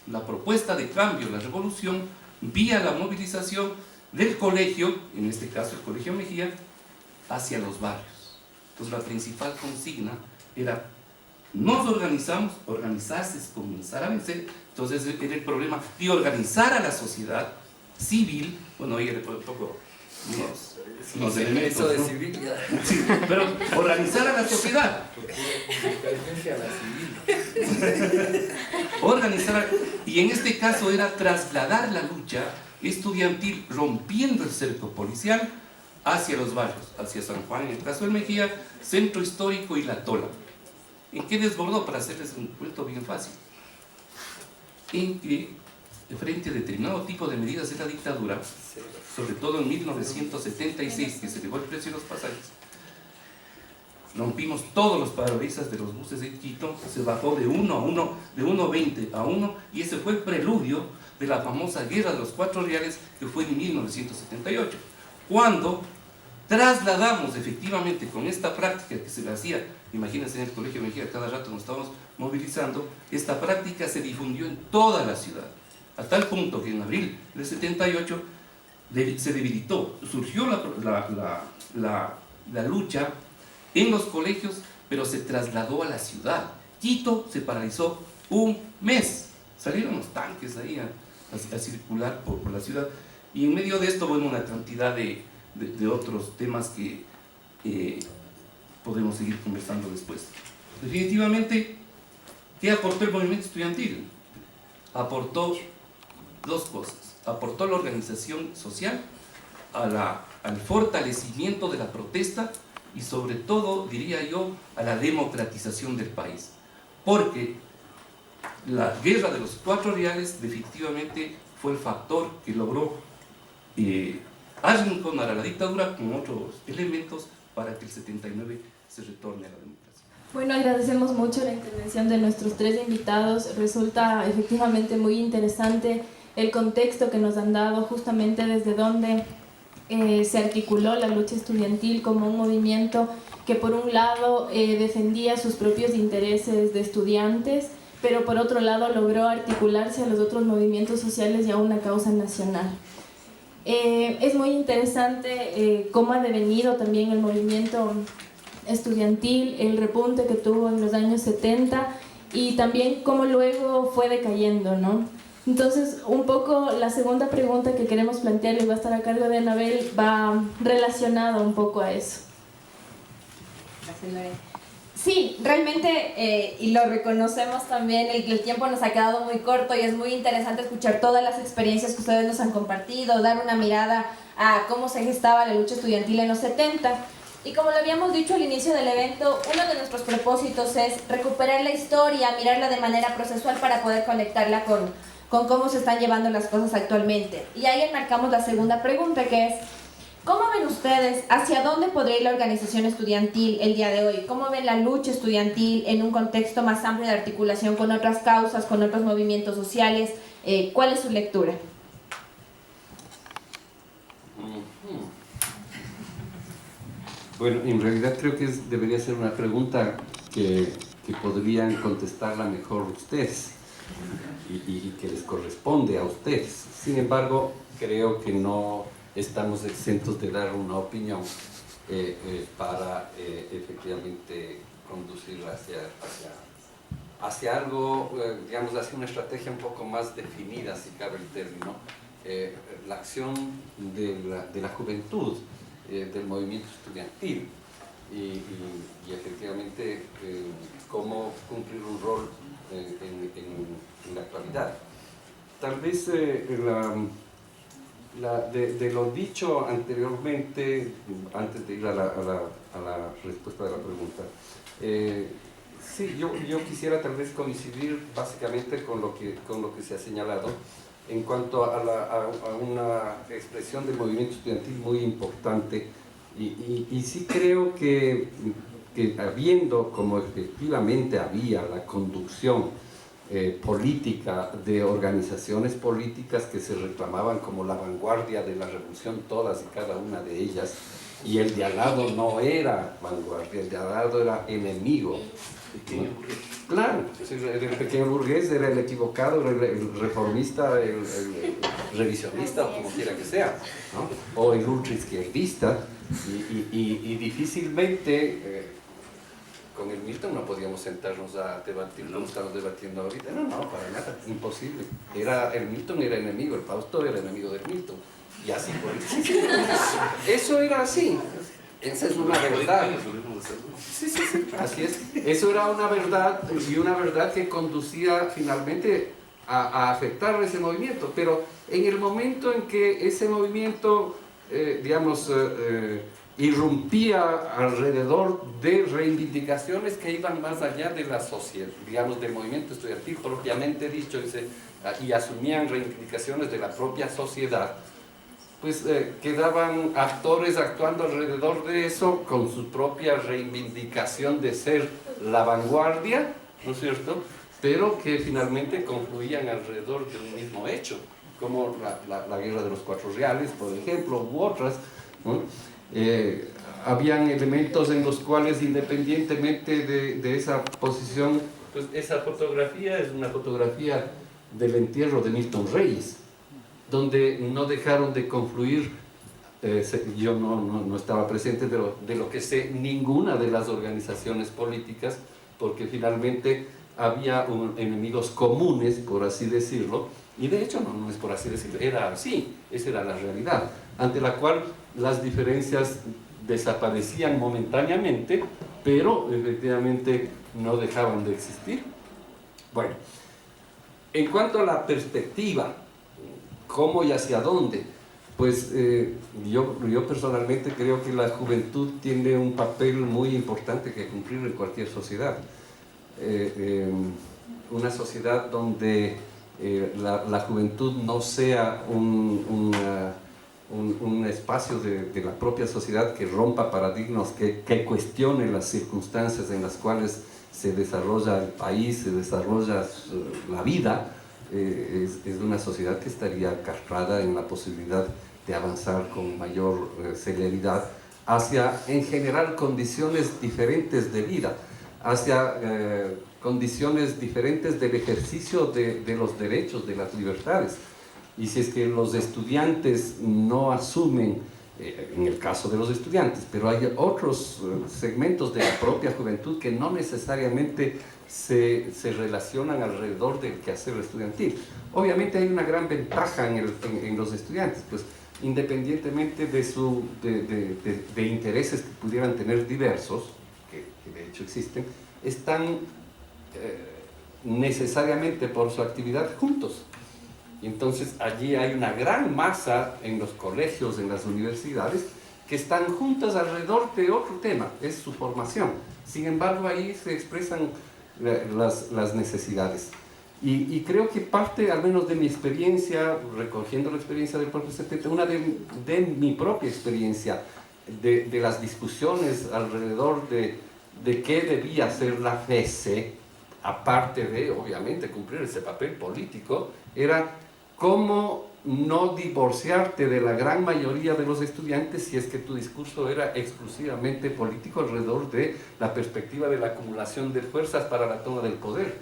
la propuesta de cambio, la revolución, vía la movilización del colegio, en este caso el Colegio Mejía, hacia los barrios. Entonces la principal consigna era: nos organizamos, organizarse es comenzar a vencer. Entonces era el problema de organizar a la sociedad civil, bueno, ahí le toco unos elementos, Eso de ¿no? civil ya. Sí, pero organizar a la sociedad. Organizar, y en este caso era trasladar la lucha estudiantil rompiendo el cerco policial hacia los barrios, hacia San Juan, en el caso del Mejía, Centro Histórico y La Tola. ¿En qué desbordó? Para hacerles un cuento bien fácil. En que, frente a determinado tipo de medidas de la dictadura, sobre todo en 1976, que se elevó el precio de los pasajes, rompimos todos los parabrisas de los buses de Quito, se bajó de 1.20 a 1, y ese fue el preludio de la famosa Guerra de los 4 Reales, que fue en 1978, cuando trasladamos efectivamente con esta práctica que se le hacía, imagínense en el Colegio Mejía, cada rato nos estábamos movilizando, esta práctica se difundió en toda la ciudad, a tal punto que en abril del 78 se debilitó, surgió la lucha en los colegios, pero se trasladó a la ciudad. Quito se paralizó un mes, salieron los tanques ahí a circular por la ciudad, y en medio de esto, bueno, una cantidad de otros temas que podemos seguir conversando después. Definitivamente, ¿qué aportó el movimiento estudiantil? Aportó dos cosas. Aportó la organización social, al fortalecimiento de la protesta y sobre todo, diría yo, a la democratización del país. Porque la Guerra de los 4 Reales definitivamente fue el factor que logró arrinconar a la dictadura con otros elementos para que el 79 se retorne a la democracia. Bueno, agradecemos mucho la intervención de nuestros 3 invitados. Resulta efectivamente muy interesante el contexto que nos han dado, justamente desde donde se articuló la lucha estudiantil como un movimiento que por un lado defendía sus propios intereses de estudiantes, pero por otro lado logró articularse a los otros movimientos sociales y a una causa nacional. Es muy interesante cómo ha devenido también el movimiento estudiantil, el repunte que tuvo en los años 70 y también cómo luego fue decayendo, ¿no? Entonces, un poco la segunda pregunta que queremos plantear y va a estar a cargo de Anabel, va relacionada un poco a eso. Gracias, Lore. Sí, realmente, y lo reconocemos también, el tiempo nos ha quedado muy corto y es muy interesante escuchar todas las experiencias que ustedes nos han compartido, dar una mirada a cómo se gestaba la lucha estudiantil en los 70. Y como lo habíamos dicho al inicio del evento, uno de nuestros propósitos es recuperar la historia, mirarla de manera procesual para poder conectarla con cómo se están llevando las cosas actualmente. Y ahí enmarcamos la segunda pregunta, que es, ¿cómo ven ustedes hacia dónde podría ir la organización estudiantil el día de hoy? ¿Cómo ven la lucha estudiantil en un contexto más amplio de articulación con otras causas, con otros movimientos sociales? ¿Cuál es su lectura? Bueno, en realidad creo que debería ser una pregunta que podrían contestarla mejor ustedes y que les corresponde a ustedes. Sin embargo, creo que no estamos exentos de dar una opinión para efectivamente conducir hacia algo, digamos, hacia una estrategia un poco más definida, si cabe el término, la acción de la juventud, del movimiento estudiantil y efectivamente cómo cumplir un rol en la actualidad. Tal vez de lo dicho anteriormente, antes de ir a la respuesta de la pregunta, sí, yo quisiera tal vez coincidir básicamente con lo que se ha señalado en cuanto a una expresión del movimiento estudiantil muy importante y sí creo que habiendo, como efectivamente había la conducción política de organizaciones políticas que se reclamaban como la vanguardia de la revolución, todas y cada una de ellas, y el de al lado no era vanguardia, el de al lado era enemigo. Claro, el pequeño burgués era el equivocado, el reformista, el revisionista, o como quiera que sea, ¿no? O el ultraizquierdista, y difícilmente con el Milton no podíamos sentarnos a debatir como estamos debatiendo ahorita. No, para nada, imposible. El Milton era enemigo, el Fausto era enemigo del Milton. Y así por el... Eso era así. Esa es una verdad. Sí, así es. Eso era una verdad, y una verdad que conducía finalmente a afectar ese movimiento. Pero en el momento en que ese movimiento, irrumpía alrededor de reivindicaciones que iban más allá de la sociedad, digamos, del movimiento estudiantil propiamente dicho, y asumían reivindicaciones de la propia sociedad, pues quedaban actores actuando alrededor de eso con su propia reivindicación de ser la vanguardia, ¿no es cierto?, pero que finalmente confluían alrededor de un mismo hecho, como la Guerra de los Cuatro Reales, por ejemplo, u otras, ¿no? Habían elementos en los cuales, independientemente de esa posición, pues esa fotografía es una fotografía del entierro de Milton Reyes, donde no dejaron de confluir, yo no estaba presente, pero de lo que sé, ninguna de las organizaciones políticas, porque finalmente había enemigos comunes, por así decirlo, y de hecho no es por así decirlo, era así, esa era la realidad, ante la cual las diferencias desaparecían momentáneamente, pero efectivamente no dejaban de existir. Bueno, en cuanto a la perspectiva, cómo y hacia dónde, pues yo personalmente creo que la juventud tiene un papel muy importante que cumplir en cualquier sociedad. Una sociedad donde la juventud no sea un espacio de la propia sociedad que rompa paradigmas, que cuestione las circunstancias en las cuales se desarrolla el país, se desarrolla la vida, es una sociedad que estaría castrada en la posibilidad de avanzar con mayor celeridad hacia, en general, condiciones diferentes de vida, hacia condiciones diferentes del ejercicio de los derechos, de las libertades. Y si es que los estudiantes no asumen, en el caso de los estudiantes, pero hay otros segmentos de la propia juventud que no necesariamente se relacionan alrededor del quehacer estudiantil. Obviamente hay una gran ventaja en los estudiantes, pues independientemente de intereses que pudieran tener diversos, que de hecho existen, están necesariamente por su actividad juntos. Y entonces allí hay una gran masa en los colegios, en las universidades, que están juntas alrededor de otro tema, es su formación. Sin embargo, ahí se expresan las necesidades. Y creo que parte, al menos de mi experiencia, recogiendo la experiencia del propio 70, una de mi propia experiencia, de las discusiones alrededor de qué debía ser la FESE, aparte de, obviamente, cumplir ese papel político, era cómo no divorciarte de la gran mayoría de los estudiantes si es que tu discurso era exclusivamente político alrededor de la perspectiva de la acumulación de fuerzas para la toma del poder.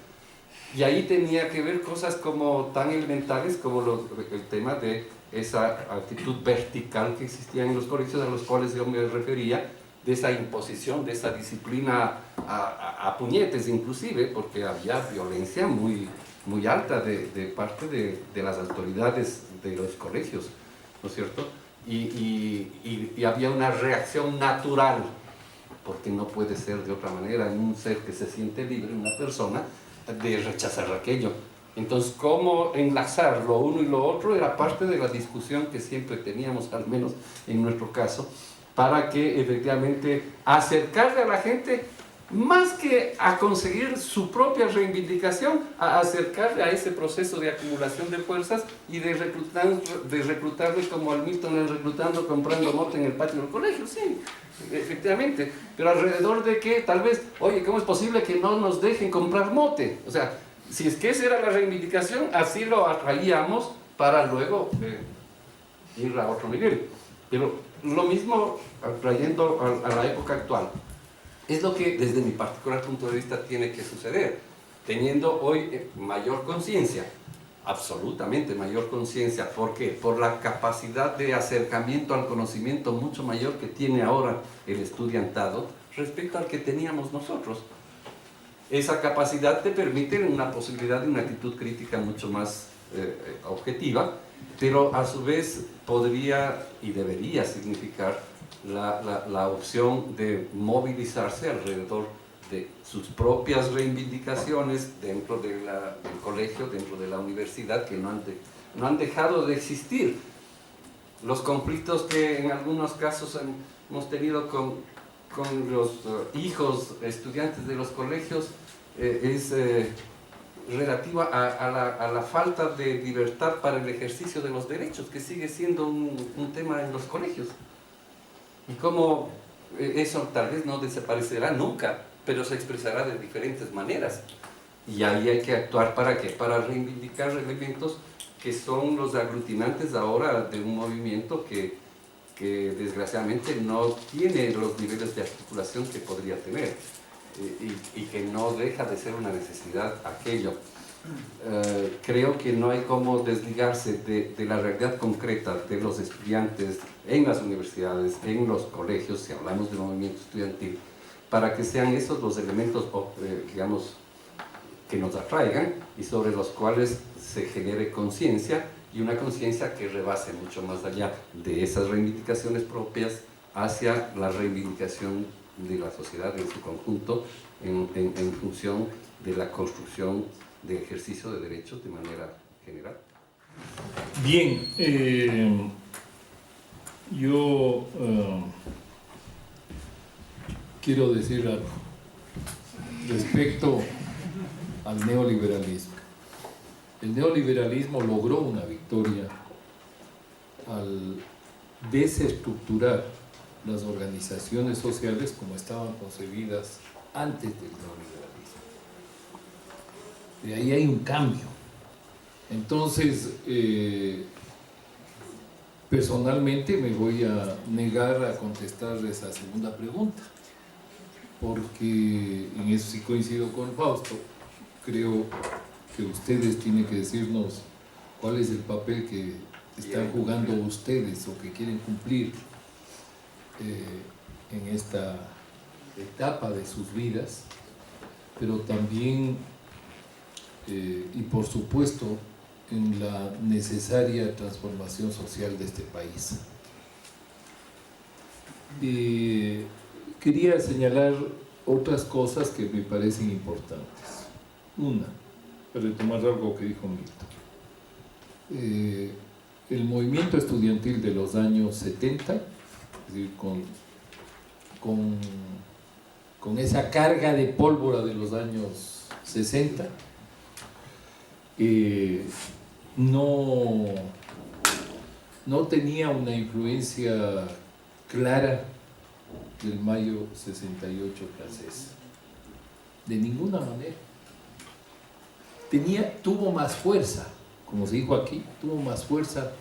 Y ahí tenía que ver cosas como tan elementales como el tema de esa actitud vertical que existía en los colegios a los cuales yo me refería, de esa imposición, de esa disciplina a puñetes inclusive, porque había violencia muy alta de parte de las autoridades de los colegios, ¿no es cierto? Y había una reacción natural, porque no puede ser de otra manera en un ser que se siente libre, una persona, de rechazar aquello. Entonces, cómo enlazar lo uno y lo otro era parte de la discusión que siempre teníamos, al menos en nuestro caso, para que efectivamente acercarle a la gente, más que a conseguir su propia reivindicación, a acercarle a ese proceso de acumulación de fuerzas y de reclutarle como al Milton el reclutando, comprando mote en el patio del colegio, sí, efectivamente, pero alrededor de que tal vez, oye, ¿cómo es posible que no nos dejen comprar mote? O sea, si es que esa era la reivindicación, así lo atraíamos para luego ir a otro nivel. Pero lo mismo, trayendo a la época actual, es lo que desde mi particular punto de vista tiene que suceder, teniendo hoy mayor conciencia absolutamente mayor conciencia. ¿Por qué? Por la capacidad de acercamiento al conocimiento mucho mayor que tiene ahora el estudiantado respecto al que teníamos nosotros. Esa capacidad te permite una posibilidad de una actitud crítica mucho más objetiva, pero a su vez podría y debería significar la opción de movilizarse alrededor de sus propias reivindicaciones dentro del colegio, dentro de la universidad, que no han dejado de existir. Los conflictos que en algunos casos hemos tenido con los hijos estudiantes de los colegios es relativa a la falta de libertad para el ejercicio de los derechos, que sigue siendo un tema en los colegios. Y cómo eso tal vez no desaparecerá nunca, pero se expresará de diferentes maneras. Y ahí hay que actuar ¿para qué? Para reivindicar elementos que son los aglutinantes ahora de un movimiento que desgraciadamente no tiene los niveles de articulación que podría tener y que no deja de ser una necesidad aquello. Creo que no hay cómo desligarse de la realidad concreta de los estudiantes en las universidades, en los colegios, si hablamos del movimiento estudiantil, para que sean esos los elementos, digamos, que nos atraigan y sobre los cuales se genere conciencia, y una conciencia que rebase mucho más allá de esas reivindicaciones propias hacia la reivindicación de la sociedad en su conjunto en función de la construcción de ejercicio de derechos de manera general. Bien, yo quiero decir algo respecto al neoliberalismo. El neoliberalismo logró una victoria al desestructurar las organizaciones sociales como estaban concebidas antes del neoliberalismo. De ahí hay un cambio. Entonces, personalmente me voy a negar a contestar esa segunda pregunta, porque en eso sí coincido con Fausto. Creo que ustedes tienen que decirnos cuál es el papel que están jugando ustedes o que quieren cumplir en esta etapa de sus vidas, pero también y por supuesto en la necesaria transformación social de este país. Quería señalar otras cosas que me parecen importantes. Una, para retomar algo que dijo Milton. El movimiento estudiantil de los años 70, es decir, con esa carga de pólvora de los años 60, no tenía una influencia clara del mayo 68 francés, de ninguna manera. Tuvo más fuerza, como se dijo aquí, tuvo más fuerza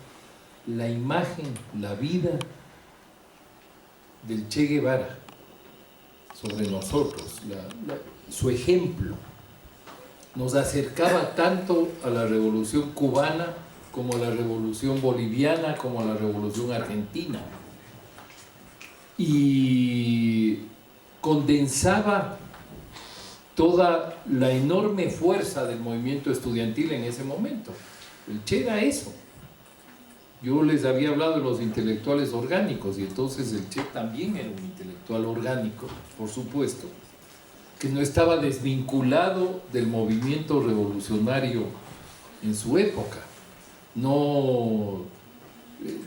la imagen, la vida del Che Guevara sobre nosotros, su ejemplo. Nos acercaba tanto a la revolución cubana como a la revolución boliviana, como a la revolución argentina. Y condensaba toda la enorme fuerza del movimiento estudiantil en ese momento. El Che era eso. Yo les había hablado de los intelectuales orgánicos, y entonces el Che también era un intelectual orgánico, por supuesto, que no estaba desvinculado del movimiento revolucionario en su época. No,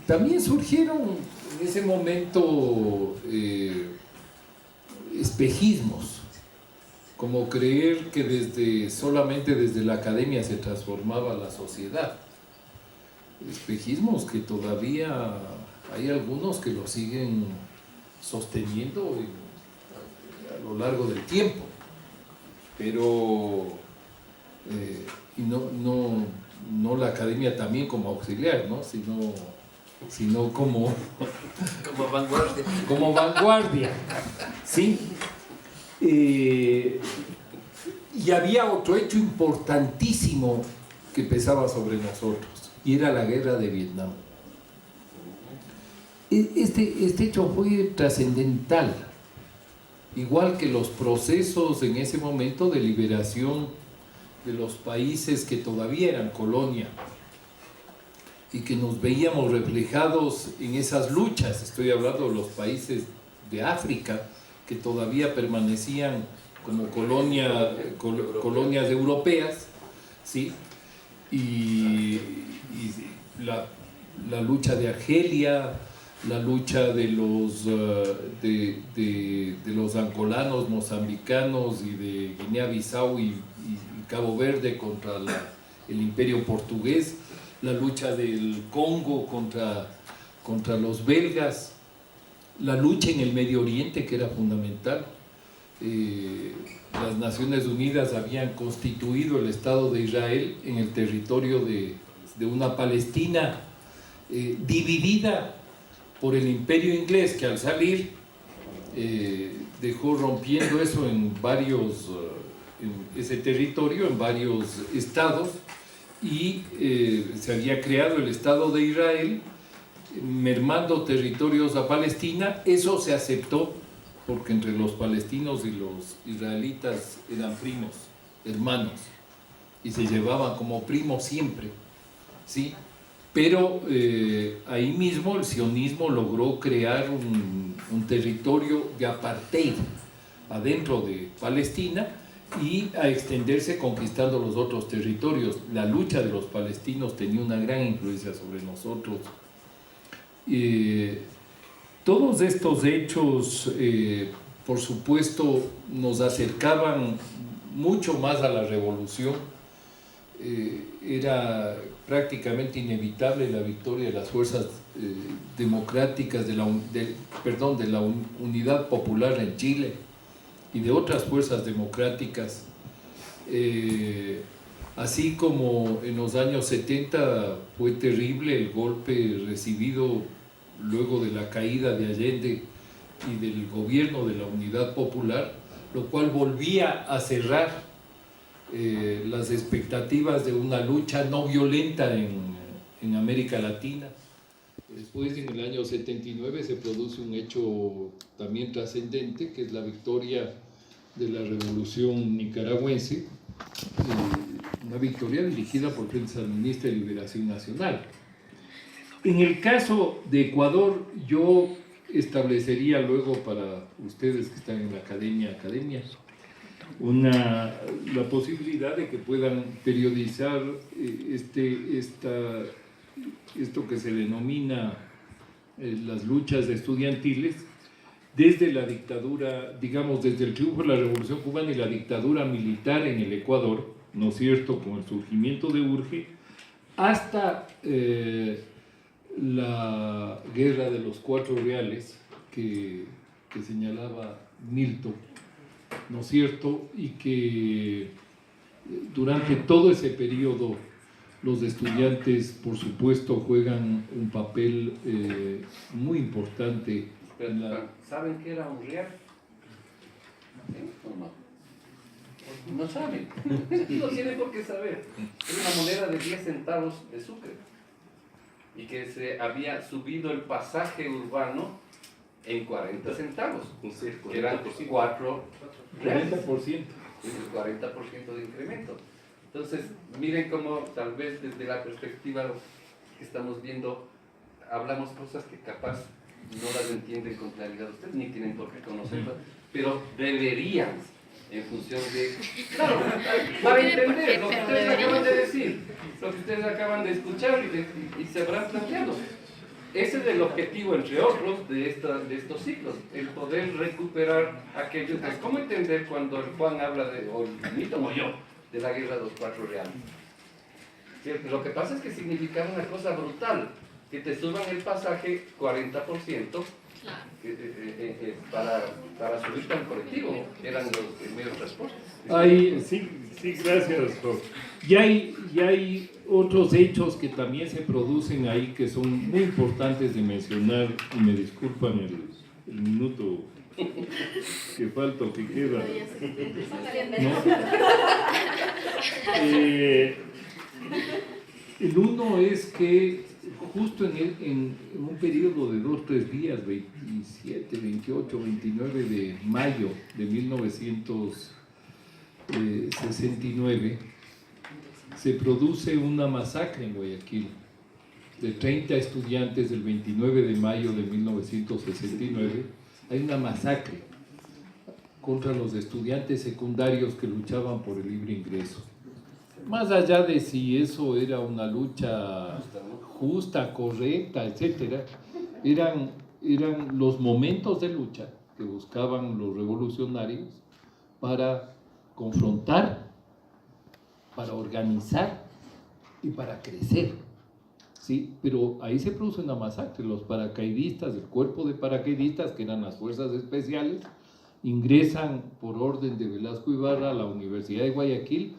también surgieron en ese momento espejismos, como creer que solamente desde la academia se transformaba la sociedad. Espejismos que todavía hay algunos que lo siguen sosteniendo a lo largo del tiempo, pero y no la academia también como auxiliar, ¿no? sino como vanguardia. Como vanguardia, ¿sí? Y había otro hecho importantísimo que pesaba sobre nosotros, y era la guerra de Vietnam. Este hecho fue trascendental, igual que los procesos en ese momento de liberación de los países que todavía eran colonia y que nos veíamos reflejados en esas luchas. Estoy hablando de los países de África que todavía permanecían como colonias europeas, ¿sí? Y la lucha de Argelia, la lucha de los angolanos, mozambicanos y de Guinea-Bissau y Cabo Verde contra el imperio portugués, la lucha del Congo contra los belgas, la lucha en el Medio Oriente, que era fundamental. Las Naciones Unidas habían constituido el Estado de Israel en el territorio de una Palestina dividida por el imperio inglés, que al salir dejó rompiendo eso en ese territorio, en varios estados, y se había creado el Estado de Israel, mermando territorios a Palestina. Eso se aceptó porque entre los palestinos y los israelitas eran primos, hermanos, y se llevaban como primos siempre, ¿sí? Pero ahí mismo el sionismo logró crear un territorio de apartheid adentro de Palestina y a extenderse conquistando los otros territorios. La lucha de los palestinos tenía una gran influencia sobre nosotros. Todos estos hechos, por supuesto, nos acercaban mucho más a la revolución. Era prácticamente inevitable la victoria de las fuerzas democráticas de la Unidad Popular en Chile y de otras fuerzas democráticas, así como en los años 70 fue terrible el golpe recibido luego de la caída de Allende y del gobierno de la Unidad Popular, lo cual volvía a cerrar las expectativas de una lucha no violenta en América Latina. Después, en el año 79, se produce un hecho también trascendente, que es la victoria de la revolución nicaragüense, una victoria dirigida por Frente Sandinista de Liberación Nacional. En el caso de Ecuador, yo establecería luego para ustedes que están en la academia, la posibilidad de que puedan periodizar esto que se denomina las luchas estudiantiles desde la dictadura, digamos, desde el triunfo de la Revolución Cubana y la dictadura militar en el Ecuador, ¿no es cierto?, con el surgimiento de Urge, hasta la guerra de los 4 reales que señalaba Milton, ¿no es cierto?, y que durante todo ese periodo los estudiantes, por supuesto, juegan un papel muy importante. ¿Saben qué era un real? No saben. No tienen por qué saber. Es una moneda de 10 centavos de Sucre y que se había subido el pasaje urbano en 40 centavos, que eran 4 reales. 40%. El 40% de incremento. Entonces, miren cómo tal vez desde la perspectiva que estamos viendo, hablamos cosas que capaz no las entienden con claridad ustedes, ni tienen por qué conocerlas, pero deberían, en función de... Claro, para entender lo que ustedes acaban de decir, lo que ustedes acaban de escuchar y se habrán planteado. Ese es el objetivo, entre otros, de estos ciclos, el poder recuperar aquellos... ¿Cómo entender cuando el Juan habla de, o el Milton o yo, de la guerra de los 4 reales? Lo que pasa es que significaba una cosa brutal, que te suban el pasaje 40% para subir al colectivo. Eran los primeros transportes. Sí, gracias, prof. Y hay otros hechos que también se producen ahí que son muy importantes de mencionar, y me disculpan el minuto que falta o que queda. ¿No? El uno es que justo en un periodo de 2 o 3 días, 27, 28, 29 de mayo de 1969, se produce una masacre en Guayaquil de 30 estudiantes del 29 de mayo de 1969. Hay una masacre contra los estudiantes secundarios que luchaban por el libre ingreso. Más allá de si eso era una lucha justa, correcta, etc., eran los momentos de lucha que buscaban los revolucionarios para confrontar, para organizar y para crecer. Sí, pero ahí se produce una masacre. Los paracaidistas, el cuerpo de paracaidistas, que eran las fuerzas especiales, ingresan por orden de Velasco Ibarra a la Universidad de Guayaquil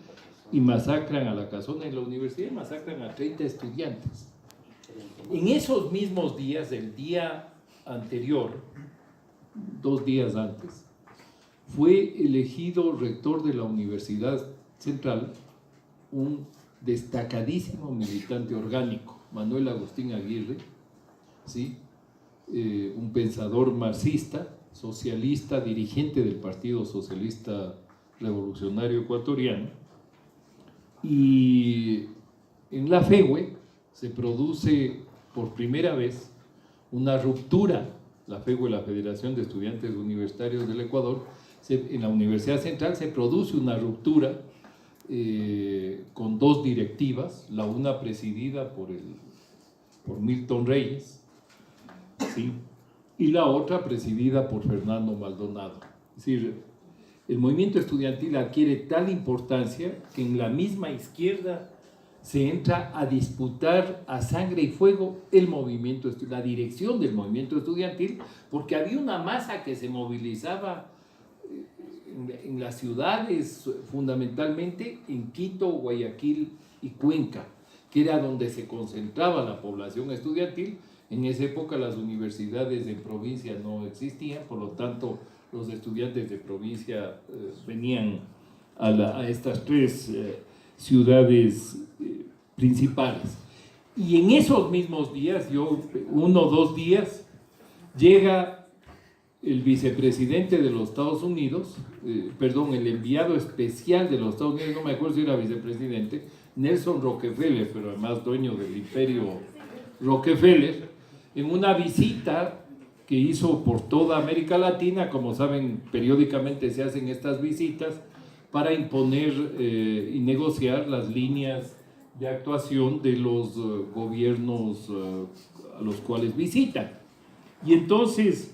y masacran a la casona de la universidad y masacran a 30 estudiantes. En esos mismos días, el día anterior, 2 días antes, fue elegido rector de la Universidad Central un destacadísimo militante orgánico, Manuel Agustín Aguirre, ¿sí? Un pensador marxista, socialista, dirigente del Partido Socialista Revolucionario Ecuatoriano. Y en la FEUE se produce por primera vez una ruptura, la FEUE, la Federación de Estudiantes Universitarios del Ecuador, en la Universidad Central se produce una ruptura con 2 directivas, la una presidida por Milton Reyes, ¿sí? Y la otra presidida por Fernando Maldonado. Es decir, el movimiento estudiantil adquiere tal importancia que en la misma izquierda se entra a disputar a sangre y fuego el movimiento, la dirección del movimiento estudiantil, porque había una masa que se movilizaba en las ciudades, fundamentalmente en Quito, Guayaquil y Cuenca, que era donde se concentraba la población estudiantil. En esa época las universidades de provincia no existían, por lo tanto los estudiantes de provincia venían a estas 3 ciudades principales. Y en esos mismos días, 1 o 2 días, llega el vicepresidente de los Estados Unidos, el enviado especial de los Estados Unidos, no me acuerdo si era vicepresidente, Nelson Rockefeller, pero además dueño del imperio Rockefeller, en una visita que hizo por toda América Latina. Como saben, periódicamente se hacen estas visitas para imponer y negociar las líneas de actuación de los gobiernos a los cuales visitan. Y entonces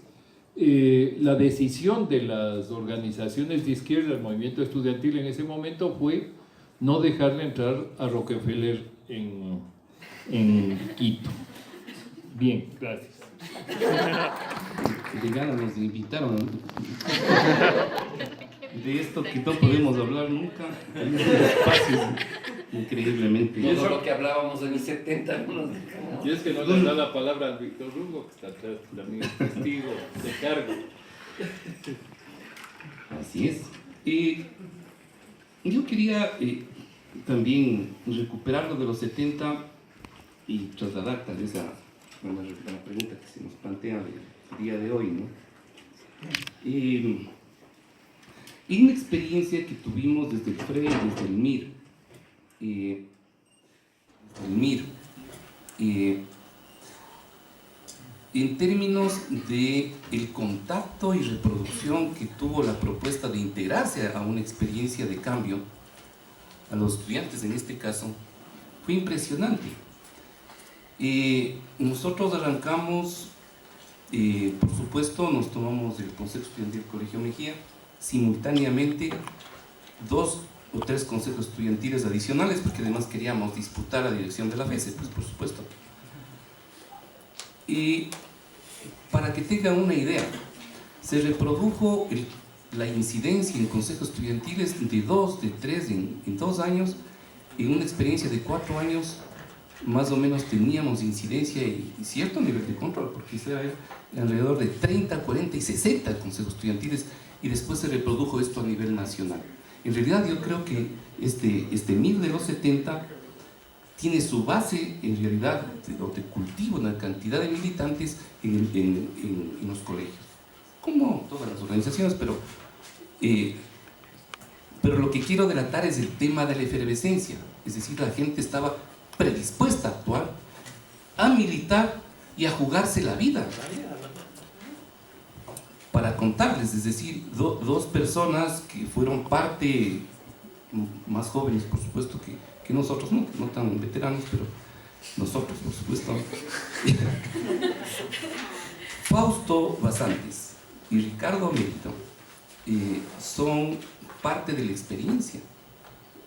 la decisión de las organizaciones de izquierda, el movimiento estudiantil en ese momento, fue no dejarle entrar a Rockefeller en Quito. Bien, gracias. Llegaron, nos invitaron. De esto que no podemos hablar nunca en estos espacios, increíblemente. Todo lo que hablábamos en el 70 no nos Y es que no le da la palabra al Víctor Hugo, que está atrás, también es testigo de cargo. Así es. Yo quería también recuperar lo de los 70 y trasladar tal vez a la pregunta que se nos plantea el día de hoy, ¿no? Y una experiencia que tuvimos desde el FRE, desde el MIR, en términos de el contacto y reproducción que tuvo la propuesta de integrarse a una experiencia de cambio, a los estudiantes en este caso, fue impresionante. Nosotros arrancamos, por supuesto, nos tomamos el Consejo Estudiantil del Colegio Mejía, simultáneamente 2 o 3 consejos estudiantiles adicionales, porque además queríamos disputar la dirección de la FESE, pues por supuesto. Y para que tengan una idea, se reprodujo la incidencia en consejos estudiantiles de 2, de 3, en 2 años. En una experiencia de 4 años, más o menos teníamos incidencia y cierto nivel de control, porque era alrededor de 30, 40 y 60 consejos estudiantiles, y después se reprodujo esto a nivel nacional. En realidad yo creo que este MIR de los 70 tiene su base en realidad de cultivo, en la cantidad de militantes en los colegios, como todas las organizaciones, pero lo que quiero delatar es el tema de la efervescencia, es decir, la gente estaba predispuesta a actuar, a militar y a jugarse la vida. Para contarles, es decir, dos personas que fueron parte, más jóvenes por supuesto que nosotros, no tan veteranos, pero nosotros por supuesto. Fausto Basantes y Ricardo Mérito son parte de la experiencia,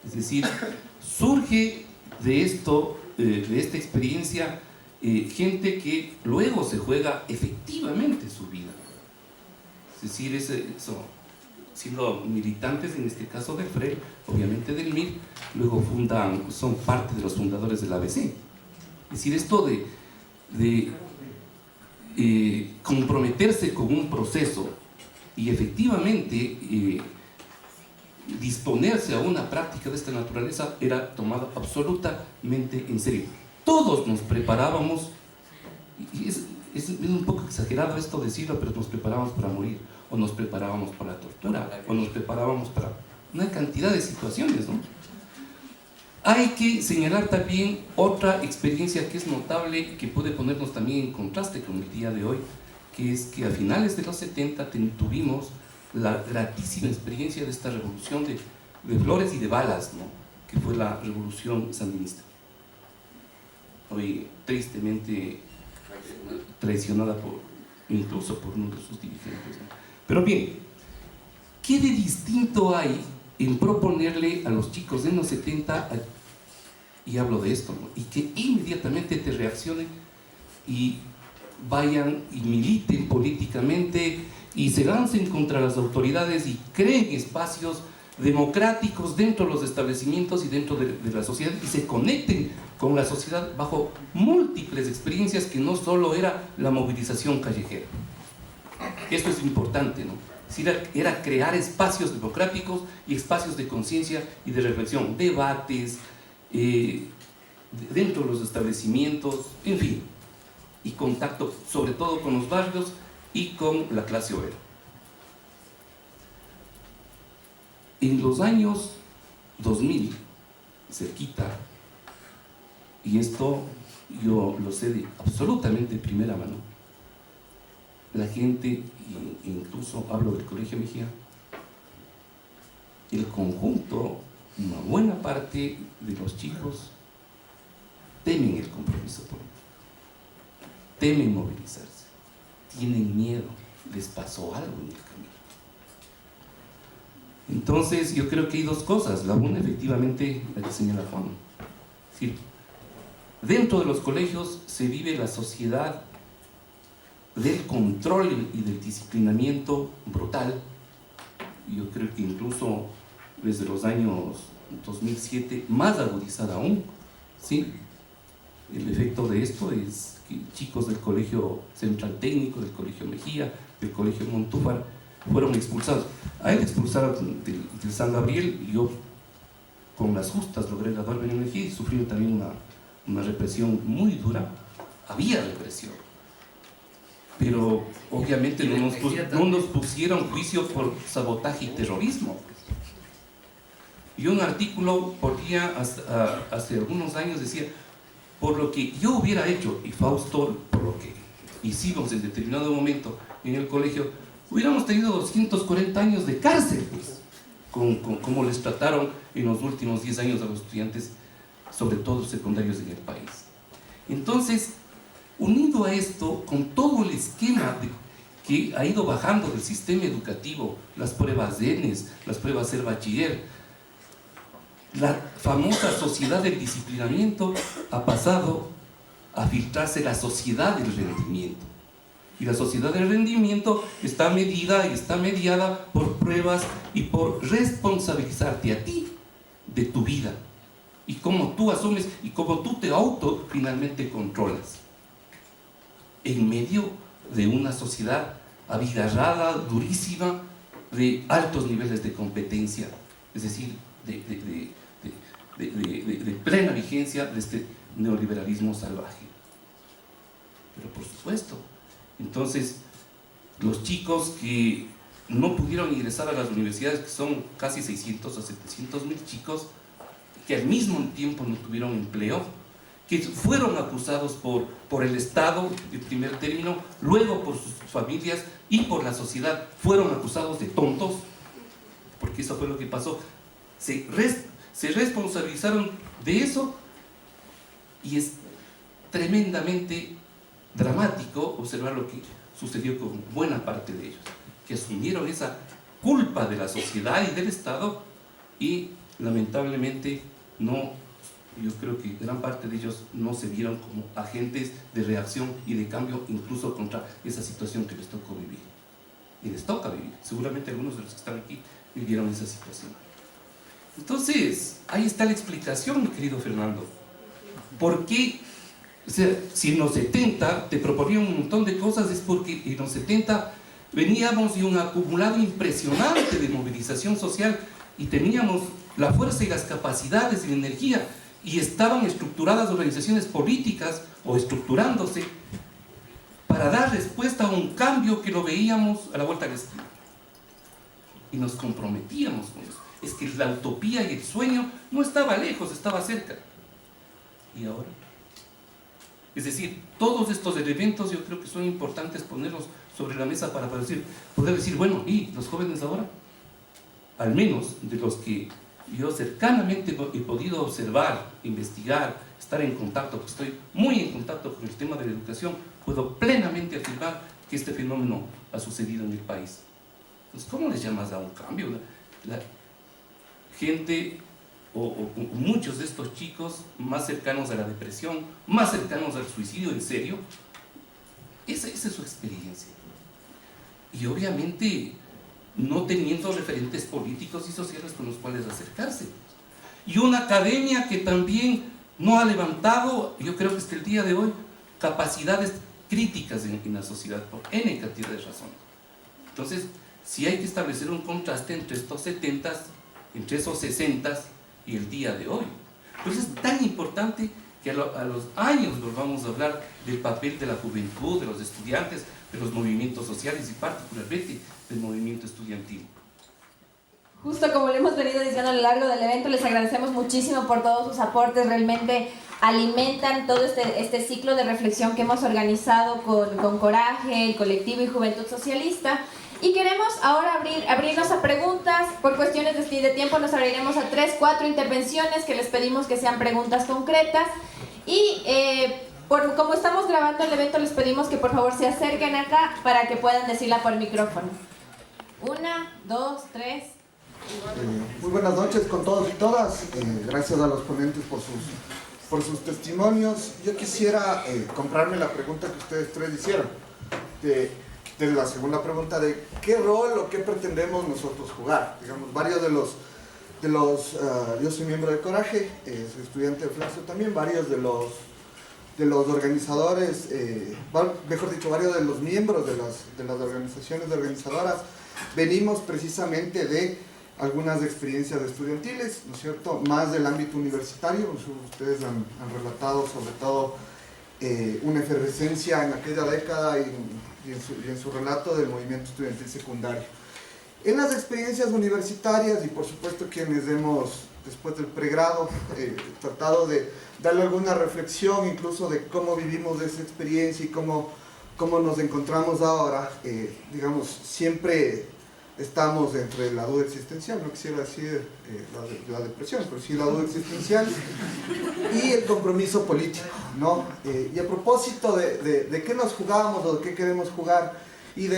es decir, surge de esto, de esta experiencia, gente que luego se juega efectivamente su vida. Es decir, siendo militantes, en este caso del FREL, obviamente del MIR, luego son parte de los fundadores del ABC. Es decir, esto de comprometerse con un proceso y efectivamente disponerse a una práctica de esta naturaleza era tomado absolutamente en serio. Todos nos preparábamos, y es un poco exagerado esto decirlo, pero nos preparábamos para morir, o nos preparábamos para la tortura, o nos preparábamos para una cantidad de situaciones, ¿no? Hay que señalar también otra experiencia que es notable, que puede ponernos también en contraste con el día de hoy, que es que a finales de los 70 tuvimos la gratísima experiencia de esta revolución de flores y de balas, ¿no? Que fue la revolución sandinista. Hoy tristemente traicionada incluso por uno de sus dirigentes, ¿no? Pero bien, ¿qué de distinto hay en proponerle a los chicos de los 70, y hablo de esto, ¿no? Y que inmediatamente te reaccionen y vayan y militen políticamente y se lancen contra las autoridades y creen espacios democráticos dentro de los establecimientos y dentro de la sociedad y se conecten con la sociedad bajo múltiples experiencias que no solo era la movilización callejera? Esto es importante, ¿no? Era crear espacios democráticos y espacios de conciencia y de reflexión, debates, dentro de los establecimientos, en fin, y contacto sobre todo con los barrios y con la clase obrera. En los años 2000, cerquita, y esto yo lo sé de absolutamente primera mano, la gente, incluso hablo del Colegio Mejía, el conjunto, una buena parte de los chicos temen el compromiso político, temen movilizarse, tienen miedo, les pasó algo en el camino. Entonces yo creo que hay dos cosas. La una, efectivamente, la que señala Juan, es decir, dentro de los colegios se vive la sociedad del control y del disciplinamiento brutal. Yo creo que incluso desde los años 2007 más agudizada aún, ¿sí? El efecto de esto es que chicos del Colegio Central Técnico, del Colegio Mejía, del Colegio Montúfar fueron expulsados. A él expulsaron del San Gabriel, y yo con las justas logré graduarme en Mejía y sufrí también una represión muy dura. Había represión, pero obviamente no nos pusieron juicio por sabotaje y terrorismo. Y un artículo por día hace algunos años decía, por lo que yo hubiera hecho, y Fausto, por lo que hicimos en determinado momento en el colegio, hubiéramos tenido 240 años de cárcel, pues, como les trataron en los últimos 10 años a los estudiantes, sobre todo secundarios en el país. Entonces, unido a esto, con todo el esquema que ha ido bajando del sistema educativo, las pruebas de ENES, las pruebas ser bachiller, la famosa sociedad del disciplinamiento ha pasado a filtrarse la sociedad del rendimiento. Y la sociedad del rendimiento está medida y está mediada por pruebas y por responsabilizarte a ti de tu vida y cómo tú asumes y cómo tú te finalmente controlas en medio de una sociedad abigarrada, durísima, de altos niveles de competencia, es decir, de plena vigencia de este neoliberalismo salvaje. Pero por supuesto, entonces los chicos que no pudieron ingresar a las universidades, que son casi 600 a 700 mil chicos, que al mismo tiempo no tuvieron empleo, que fueron acusados por el Estado en primer término, luego por sus familias y por la sociedad, fueron acusados de tontos, porque eso fue lo que pasó. Se responsabilizaron de eso, y es tremendamente dramático observar lo que sucedió con buena parte de ellos, que asumieron esa culpa de la sociedad y del Estado, y lamentablemente yo creo que gran parte de ellos no se vieron como agentes de reacción y de cambio, incluso contra esa situación que les tocó vivir. Y les toca vivir. Seguramente algunos de los que están aquí vivieron esa situación. Entonces, ahí está la explicación, mi querido Fernando. ¿Por qué? O sea, si en los 70 te proponía un montón de cosas, es porque en los 70 veníamos de un acumulado impresionante de movilización social y teníamos la fuerza y las capacidades y la energía, y estaban estructuradas organizaciones políticas o estructurándose para dar respuesta a un cambio que lo veíamos a la vuelta de la esquina. Y nos comprometíamos con eso. Es que la utopía y el sueño no estaba lejos, estaba cerca. ¿Y ahora? Es decir, todos estos elementos yo creo que son importantes ponerlos sobre la mesa para poder decir, bueno, ¿y los jóvenes ahora? Al menos de los que yo cercanamente he podido observar, investigar, estar en contacto, porque estoy muy en contacto con el tema de la educación, puedo plenamente afirmar que este fenómeno ha sucedido en el país. Entonces, ¿cómo les llamas a un cambio? La gente, o muchos de estos chicos más cercanos a la depresión, más cercanos al suicidio en serio, esa es su experiencia. Y obviamente no teniendo referentes políticos y sociales con los cuales acercarse. Y una academia que también no ha levantado, yo creo que hasta el día de hoy, capacidades críticas en la sociedad, por N cantidad de razones. Entonces, sí hay que establecer un contraste entre estos 70s, entre esos 60s y el día de hoy. Por eso es tan importante que a los años volvamos a hablar del papel de la juventud, de los estudiantes, de los movimientos sociales y particularmente del movimiento estudiantil. Justo como lo hemos venido diciendo a lo largo del evento, les agradecemos muchísimo por todos sus aportes, realmente alimentan todo este ciclo de reflexión que hemos organizado con Coraje, el colectivo y Juventud Socialista. Y queremos ahora abrirnos a preguntas. Por cuestiones de tiempo nos abriremos a 3-4 intervenciones que les pedimos que sean preguntas concretas. Y como estamos grabando el evento, les pedimos que por favor se acerquen acá para que puedan decirla por micrófono. 1, 2, 3. Muy buenas noches con todos y todas. Gracias a los ponentes por sus testimonios. Yo quisiera comprarme la pregunta que ustedes tres hicieron. De la segunda pregunta de qué rol o qué pretendemos nosotros jugar. Digamos, varios de los yo soy miembro de Coraje, soy estudiante de Flaxo también, varios de los organizadores, mejor dicho, varios de los miembros de las organizaciones organizadoras, venimos precisamente de algunas experiencias estudiantiles, ¿no es cierto?, más del ámbito universitario. Ustedes han relatado sobre todo una efervescencia en aquella década y en su relato del movimiento estudiantil secundario. En las experiencias universitarias y por supuesto quienes hemos, después del pregrado, tratado de darle alguna reflexión incluso de cómo vivimos esa experiencia y cómo nos encontramos ahora, digamos, siempre estamos entre la duda existencial, no quisiera decir la depresión, pero sí la duda existencial y el compromiso político, ¿no? Y a propósito de qué nos jugamos o de qué queremos jugar y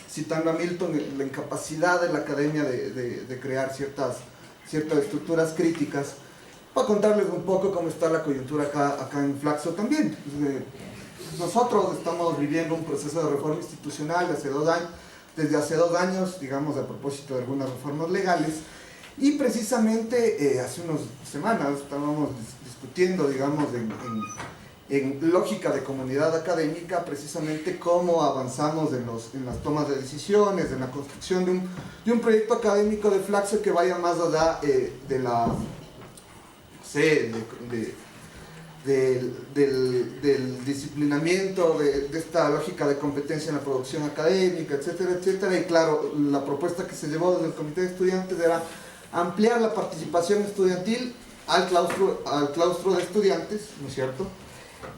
citando a Milton, la incapacidad de la academia de crear ciertas estructuras críticas, para contarles un poco cómo está la coyuntura acá en Flaxo también. Nosotros estamos viviendo un proceso de reforma institucional desde hace 2 años, digamos, a propósito de algunas reformas legales, y precisamente hace unas semanas estábamos discutiendo, digamos, en lógica de comunidad académica, precisamente cómo avanzamos en las tomas de decisiones, en la construcción de un proyecto académico de Flaxo que vaya más allá no sé, del disciplinamiento, de esta lógica de competencia en la producción académica, etcétera, etcétera. Y claro, la propuesta que se llevó desde el Comité de Estudiantes era ampliar la participación estudiantil al claustro de estudiantes, ¿no es cierto?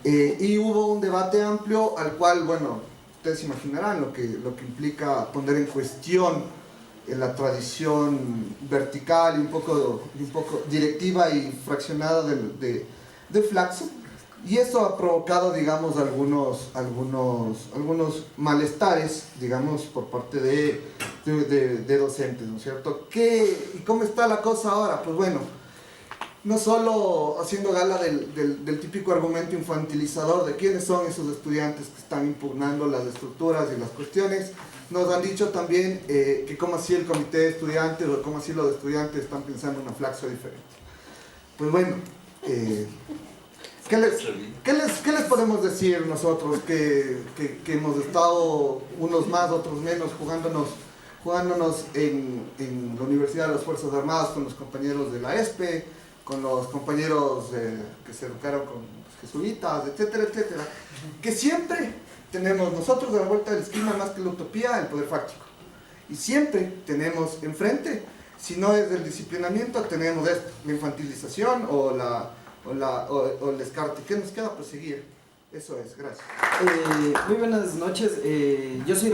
Y hubo un debate amplio al cual, bueno, ustedes imaginarán lo que implica poner en cuestión la tradición vertical y un poco directiva y fraccionada de Flaxo, y eso ha provocado, digamos, algunos malestares, digamos, por parte de docentes, ¿no es cierto? ¿Y cómo está la cosa ahora? Pues bueno, no solo haciendo gala del típico argumento infantilizador de quiénes son esos estudiantes que están impugnando las estructuras y las cuestiones, nos han dicho también que cómo así el comité de estudiantes o cómo así los estudiantes están pensando en una Flaxo diferente. Pues bueno, ¿qué les podemos decir nosotros que hemos estado, unos más, otros menos, jugándonos en la Universidad de las Fuerzas Armadas con los compañeros de la ESPE, con los compañeros que se educaron con los jesuitas, etcétera, etcétera, que siempre tenemos nosotros de la vuelta de la esquina, más que la utopía, el poder fáctico. Y siempre tenemos enfrente, si no es del disciplinamiento, tenemos esto, la infantilización o el descarte. ¿Qué nos queda? Pues seguir. Eso es, gracias. Muy buenas noches. Yo soy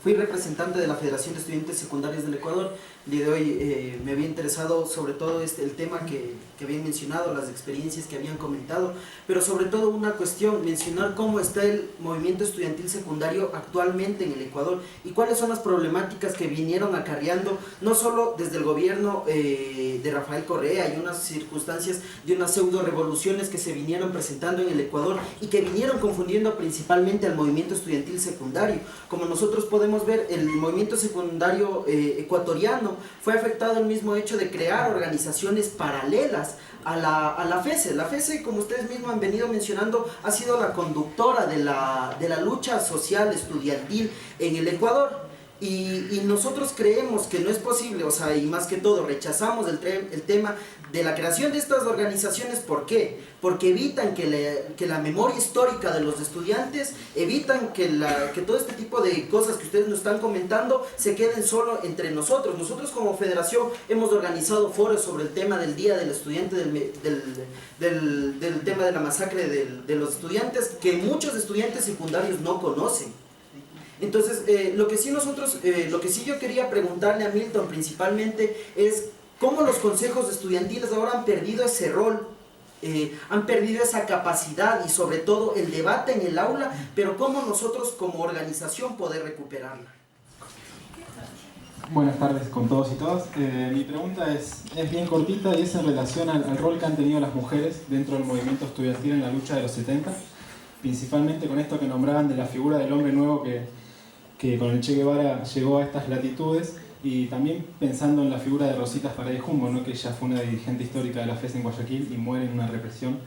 fui representante de la Federación de Estudiantes Secundarios del Ecuador. El día de hoy me había interesado sobre todo el tema que habían mencionado, las experiencias que habían comentado, pero sobre todo una cuestión, mencionar cómo está el movimiento estudiantil secundario actualmente en el Ecuador y cuáles son las problemáticas que vinieron acarreando, no solo desde el gobierno de Rafael Correa y unas circunstancias de unas pseudo revoluciones que se vinieron presentando en el Ecuador y que vinieron confundiendo principalmente al movimiento estudiantil secundario. Como nosotros podemos ver, el movimiento secundario ecuatoriano fue afectado el mismo hecho de crear organizaciones paralelas a la FESE. La FESE, como ustedes mismos han venido mencionando, ha sido la conductora de la lucha social estudiantil en el Ecuador. Y nosotros creemos que no es posible, o sea, y más que todo rechazamos el tema de la creación de estas organizaciones. ¿Por qué? Porque evitan que la memoria histórica de los estudiantes, evitan que todo este tipo de cosas que ustedes nos están comentando se queden solo entre nosotros. Nosotros como federación hemos organizado foros sobre el tema del Día del Estudiante, del tema de la masacre de los estudiantes, que muchos estudiantes secundarios no conocen. Entonces, lo que sí yo quería preguntarle a Milton principalmente es cómo los consejos estudiantiles ahora han perdido ese rol, han perdido esa capacidad y sobre todo el debate en el aula, pero cómo nosotros como organización poder recuperarla. Buenas tardes con todos y todas. Mi pregunta es bien cortita y es en relación al rol que han tenido las mujeres dentro del movimiento estudiantil en la lucha de los 70, principalmente con esto que nombraban de la figura del hombre nuevo que con el Che Guevara llegó a estas latitudes, y también pensando en la figura de Rosita Farade Jumbo, ¿no? Que ella fue una dirigente histórica de la FES en Guayaquil y muere en una represión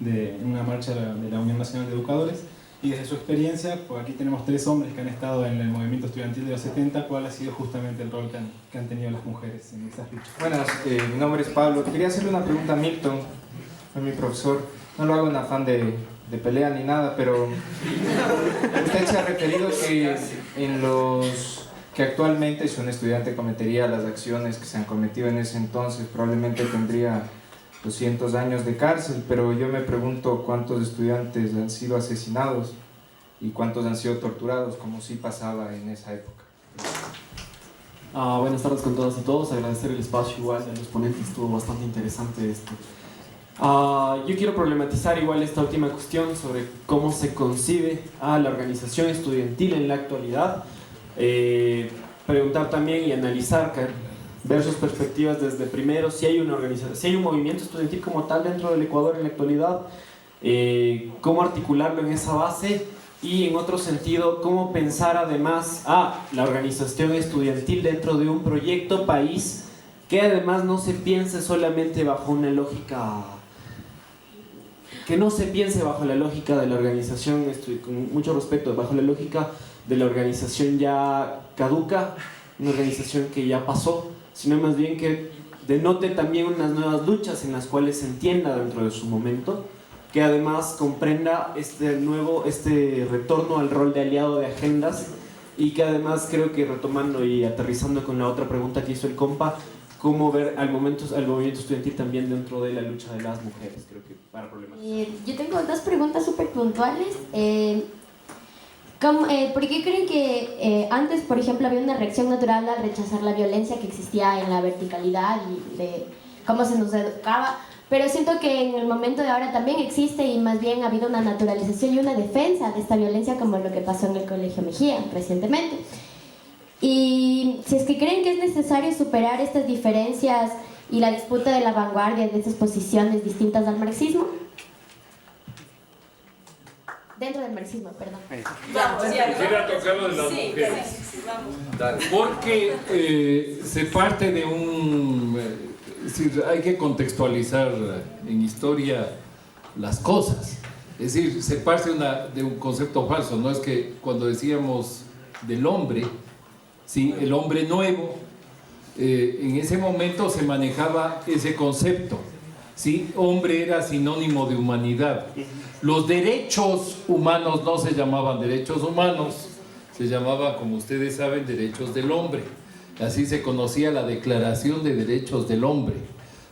en una marcha de la Unión Nacional de Educadores. Y desde su experiencia, pues aquí tenemos 3 hombres que han estado en el movimiento estudiantil de los 70, ¿cuál ha sido justamente el rol que han tenido las mujeres en esas luchas? Buenas, mi nombre es Pablo. Quería hacerle una pregunta a Milton, a mi profesor. No lo hago en afán de pelea ni nada, pero usted se ha referido que actualmente si un estudiante cometería las acciones que se han cometido en ese entonces, probablemente tendría 200 años de cárcel, pero yo me pregunto cuántos estudiantes han sido asesinados y cuántos han sido torturados, como sí pasaba en esa época. Buenas tardes con todas y todos, agradecer el espacio igual de los ponentes, estuvo bastante interesante esto. Yo quiero problematizar igual esta última cuestión sobre cómo se concibe a la organización estudiantil en la actualidad, preguntar también y analizar, ver sus perspectivas desde primero, si hay una organización, si hay un movimiento estudiantil como tal dentro del Ecuador en la actualidad, cómo articularlo en esa base, y en otro sentido, cómo pensar además la organización estudiantil dentro de un proyecto país que además no se piense solamente bajo una lógica, que no se piense bajo la lógica de la organización, con mucho respeto, bajo la lógica de la organización ya caduca, una organización que ya pasó, sino más bien que denote también unas nuevas luchas en las cuales se entienda dentro de su momento, que además comprenda este retorno al rol de aliado de agendas, y que además creo que, retomando y aterrizando con la otra pregunta que hizo el compa, cómo ver al movimiento estudiantil también dentro de la lucha de las mujeres, creo que para problemas. Yo tengo dos preguntas súper puntuales. ¿Por qué creen que antes, por ejemplo, había una reacción natural al rechazar la violencia que existía en la verticalidad y de cómo se nos educaba? Pero siento que en el momento de ahora también existe, y más bien ha habido una naturalización y una defensa de esta violencia, como lo que pasó en el Colegio Mejía recientemente. Y si es que creen que es necesario superar estas diferencias y la disputa de la vanguardia de esas posiciones distintas al marxismo. Dentro del marxismo, perdón. Quisiera tocar lo de las mujeres. Porque se parte de un... Es decir, hay que contextualizar en historia las cosas. Es decir, se parte de un concepto falso. No es que cuando decíamos del hombre, ¿sí? El hombre nuevo, en ese momento se manejaba ese concepto, ¿sí? Hombre era sinónimo de humanidad. Los derechos humanos no se llamaban derechos humanos, se llamaban, como ustedes saben, derechos del hombre. Así se conocía la Declaración de Derechos del Hombre,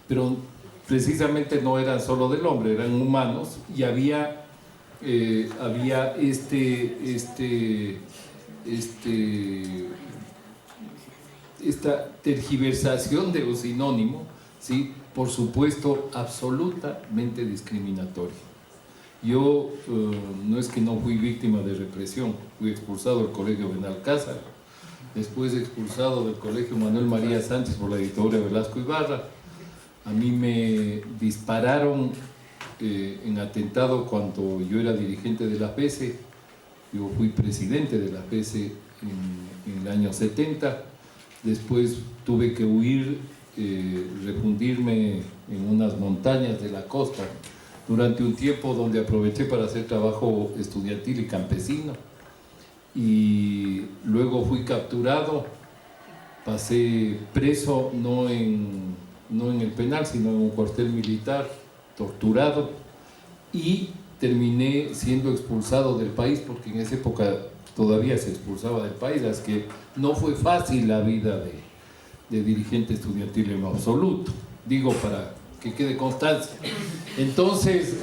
pero precisamente no eran solo del hombre, eran humanos, y había esta tergiversación de un sinónimo, ¿sí? Por supuesto, absolutamente discriminatorio. Yo no es que no fui víctima de represión, fui expulsado del Colegio Benalcázar, después expulsado del Colegio Manuel María Sánchez por la dictadura de Velasco Ibarra. A mí me dispararon en atentado cuando yo era dirigente de la PC. Yo fui presidente de la PC en el año 70. Después tuve que huir, refundirme en unas montañas de la costa durante un tiempo donde aproveché para hacer trabajo estudiantil y campesino. Y luego fui capturado, pasé preso no en el penal, sino en un cuartel militar, torturado, y terminé siendo expulsado del país, porque en esa época todavía se expulsaba del país, es que no fue fácil la vida de dirigente estudiantil en lo absoluto, digo para que quede constancia. Entonces,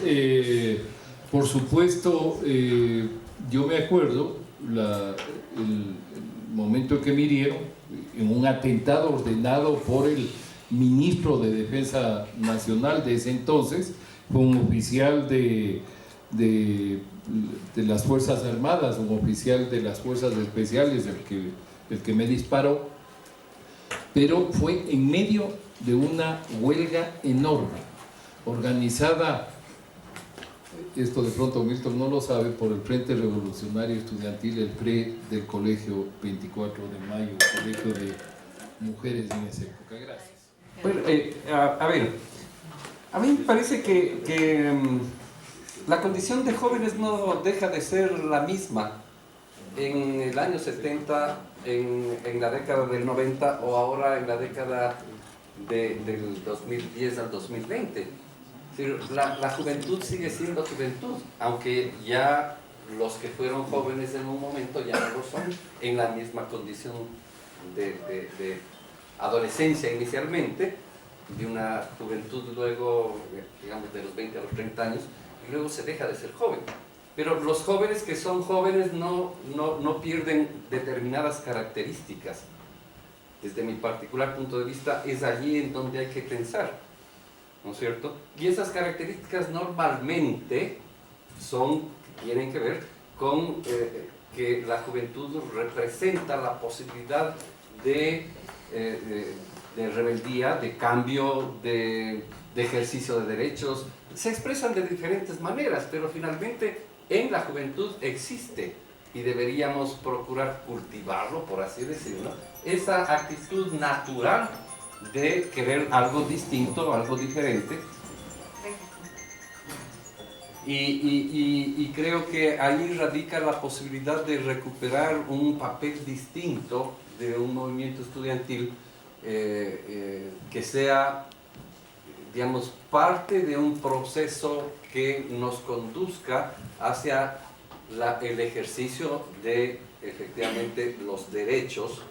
por supuesto, yo me acuerdo el momento en que me hirieron en un atentado ordenado por el ministro de Defensa Nacional de ese entonces, fue un oficial de las Fuerzas Armadas, un oficial de las Fuerzas Especiales el que me disparó, pero fue en medio de una huelga enorme, organizada, esto de pronto Milton no lo sabe, por el Frente Revolucionario Estudiantil, el PRE del Colegio 24 de Mayo, Colegio de Mujeres en esa época. Gracias. Bueno, a ver, a mí me parece que la condición de jóvenes no deja de ser la misma en el año 70, en la década del 90 o ahora en la década del 2010 al 2020. La juventud sigue siendo juventud, aunque ya los que fueron jóvenes en un momento ya no lo son en la misma condición de adolescencia inicialmente, de una juventud luego, digamos, de los 20 a los 30 años, y luego se deja de ser joven. Pero los jóvenes que son jóvenes no pierden determinadas características. Desde mi particular punto de vista, es allí en donde hay que pensar, ¿no es cierto? Y esas características normalmente tienen que ver con que la juventud representa la posibilidad de rebeldía, de cambio, de ejercicio de derechos. Se expresan de diferentes maneras, pero finalmente en la juventud existe, y deberíamos procurar cultivarlo, por así decirlo, esa actitud natural de querer algo distinto, algo diferente. Y creo que ahí radica la posibilidad de recuperar un papel distinto de un movimiento estudiantil que sea, digamos, parte de un proceso que nos conduzca hacia el ejercicio de, efectivamente, los derechos.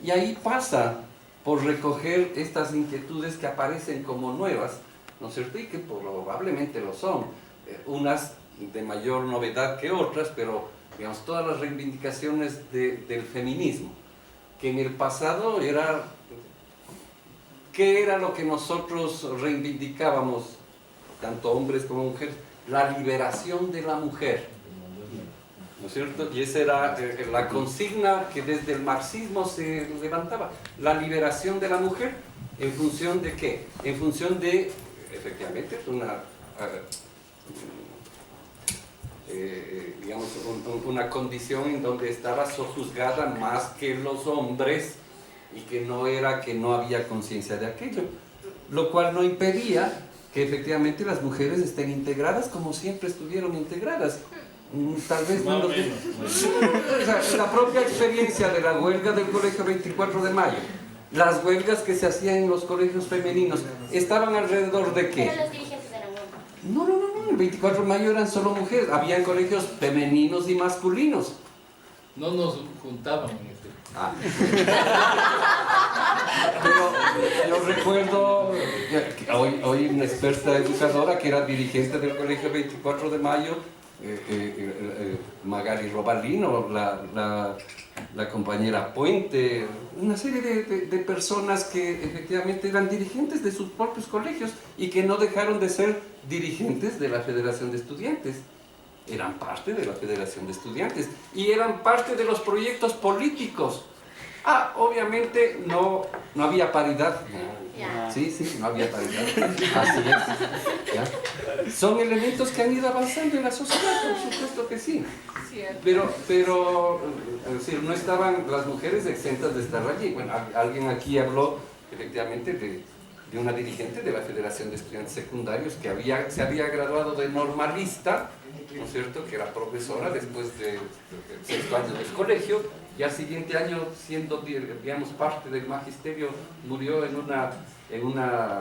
Y ahí pasa por recoger estas inquietudes que aparecen como nuevas, ¿no es cierto? Y que probablemente lo son, unas de mayor novedad que otras, pero digamos todas las reivindicaciones del feminismo, que en el pasado era, ¿qué era lo que nosotros reivindicábamos, tanto hombres como mujeres? La liberación de la mujer, ¿no es cierto? Y esa era la consigna que desde el marxismo se levantaba, la liberación de la mujer. ¿En función de qué? En función de, efectivamente, digamos, una condición en donde estaba sojuzgada más que los hombres y que no había conciencia de aquello, lo cual no impedía que efectivamente las mujeres estén integradas como siempre estuvieron integradas. Tal vez no lo que... La propia experiencia de la huelga del colegio 24 de mayo, las huelgas que se hacían en los colegios femeninos, ¿estaban alrededor de qué? Pero los dirigentes eran hombres. No, el 24 de mayo eran solo mujeres, había colegios femeninos y masculinos. No nos juntábamos. Pero yo recuerdo hoy una experta educadora que era dirigente del colegio 24 de mayo, Magali Robalino, la compañera Puente, una serie de personas que efectivamente eran dirigentes de sus propios colegios y que no dejaron de ser dirigentes de la Federación de Estudiantes. Eran parte de la Federación de Estudiantes y eran parte de los proyectos políticos. Obviamente no había paridad. Sí, no había paridad. Así es. ¿Ya? Son elementos que han ido avanzando en la sociedad, por supuesto que sí. Pero es decir, no estaban las mujeres exentas de estar allí. Bueno, alguien aquí habló efectivamente de una dirigente de la Federación de Estudiantes Secundarios que se había graduado de normalista, ¿no es cierto?, que era profesora después de 6 años del colegio, y al siguiente año, siendo, digamos, parte del magisterio, murió en una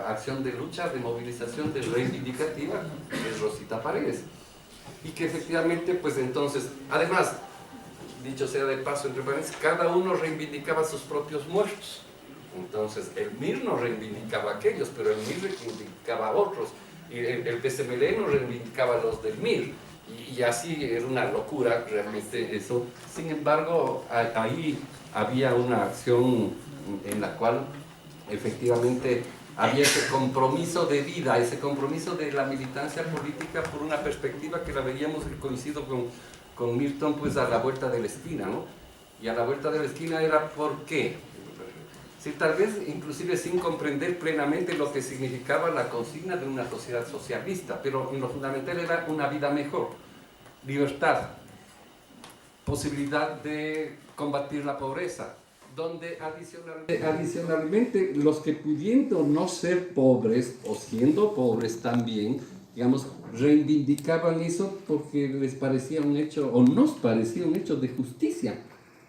acción de lucha, de movilización, de reivindicativa, de Rosita Paredes. Y que efectivamente, pues entonces, además, dicho sea de paso, entre paréntesis, cada uno reivindicaba sus propios muertos. Entonces, el MIR no reivindicaba a aquellos, pero el MIR reivindicaba a otros. Y el PSML no reivindicaba a los del MIR. Y así era una locura realmente eso. Sin embargo, ahí había una acción en la cual efectivamente había ese compromiso de vida, ese compromiso de la militancia política por una perspectiva que la veíamos, y coincido con Milton, pues a la vuelta de la esquina, ¿no? Y a la vuelta de la esquina era ¿por qué? Sí, tal vez inclusive sin comprender plenamente lo que significaba la consigna de una sociedad socialista, pero en lo fundamental era una vida mejor, libertad, posibilidad de combatir la pobreza, donde adicionalmente los que pudiendo no ser pobres o siendo pobres también, digamos, reivindicaban eso porque les parecía un hecho, o nos parecía un hecho de justicia.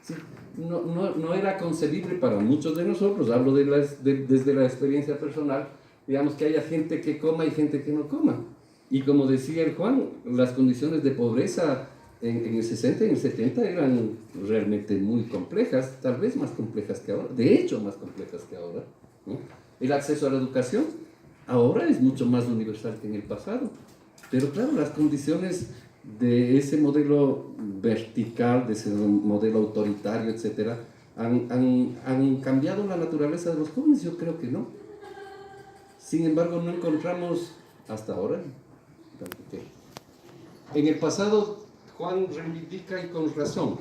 ¿Sí? No era concebible para muchos de nosotros, hablo desde la experiencia personal, digamos, que haya gente que coma y gente que no coma. Y como decía el Juan, las condiciones de pobreza en el 60 y en el 70 eran realmente muy complejas, tal vez más complejas que ahora, de hecho más complejas que ahora, ¿no? El acceso a la educación ahora es mucho más universal que en el pasado, pero claro, las condiciones de ese modelo vertical, de ese modelo autoritario, etcétera, han cambiado la naturaleza de los jóvenes. Yo creo que no. Sin embargo, no encontramos hasta ahora. En el pasado, Juan reivindica, y con razón,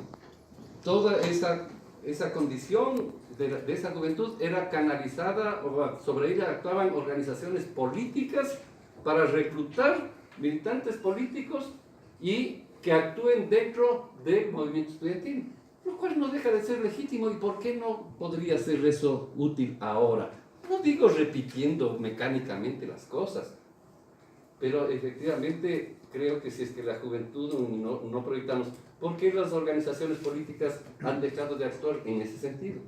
toda esa condición de esa juventud era canalizada, o sobre ella actuaban organizaciones políticas para reclutar militantes políticos y que actúen dentro del movimiento estudiantil, lo cual no deja de ser legítimo. ¿Y por qué no podría ser eso útil ahora? No digo repitiendo mecánicamente las cosas, pero efectivamente creo que si es que la juventud no proyectamos, ¿por qué las organizaciones políticas han dejado de actuar en ese sentido?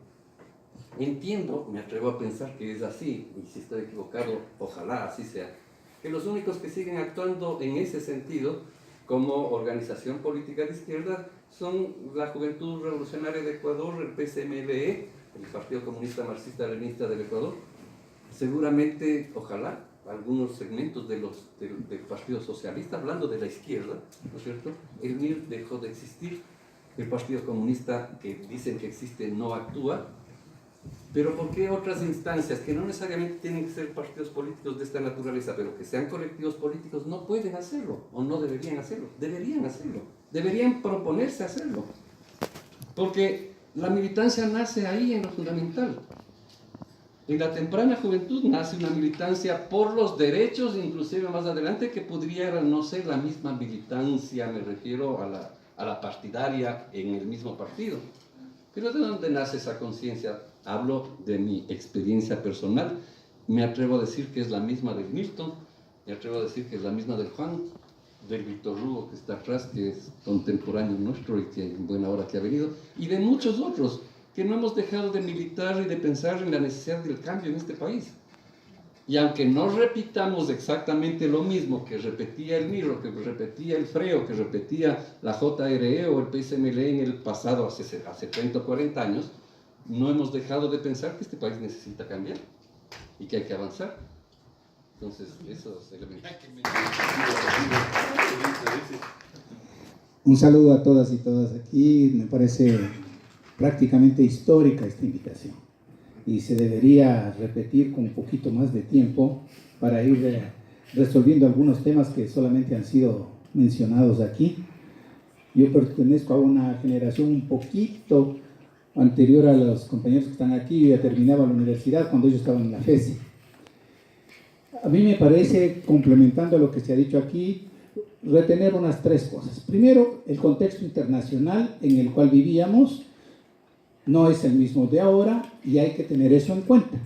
entiendo, me atrevo a pensar que es así, y si estoy equivocado, ojalá así sea, que los únicos que siguen actuando en ese sentido como organización política de izquierda son la Juventud Revolucionaria de Ecuador, el PSMLE, el Partido Comunista Marxista-Leninista del Ecuador. Seguramente, ojalá, algunos segmentos del Partido Socialista, hablando de la izquierda, ¿no es cierto? El MIR dejó de existir, el Partido Comunista, que dicen que existe, no actúa. Pero ¿por qué otras instancias, que no necesariamente tienen que ser partidos políticos de esta naturaleza, pero que sean colectivos políticos, no pueden hacerlo, o no deberían hacerlo? Deberían hacerlo, deberían proponerse hacerlo. Porque la militancia nace ahí en lo fundamental. En la temprana juventud nace una militancia por los derechos, inclusive más adelante, que podría no ser la misma militancia, me refiero a la partidaria en el mismo partido. Pero ¿de dónde nace esa conciencia? Hablo de mi experiencia personal. Me atrevo a decir que es la misma del Milton, me atrevo a decir que es la misma del Juan, del Víctor Hugo que está atrás, que es contemporáneo nuestro y que en buena hora que ha venido, y de muchos otros, que no hemos dejado de militar y de pensar en la necesidad del cambio en este país. Y aunque no repitamos exactamente lo mismo que repetía el MIR, que repetía el FREO, que repetía la JRE o el PSMLE en el pasado, hace 30 o 40 años, no hemos dejado de pensar que este país necesita cambiar y que hay que avanzar. Entonces, esos elementos. Un saludo a todas y todas aquí. Me parece prácticamente histórica esta invitación y se debería repetir con un poquito más de tiempo para ir resolviendo algunos temas que solamente han sido mencionados aquí. Yo pertenezco a una generación un poquito anterior a los compañeros que están aquí. Yo ya terminaba la universidad cuando ellos estaban en la FESI. A mí me parece, complementando lo que se ha dicho aquí, retener unas tres cosas. Primero, el contexto internacional en el cual vivíamos no es el mismo de ahora y hay que tener eso en cuenta.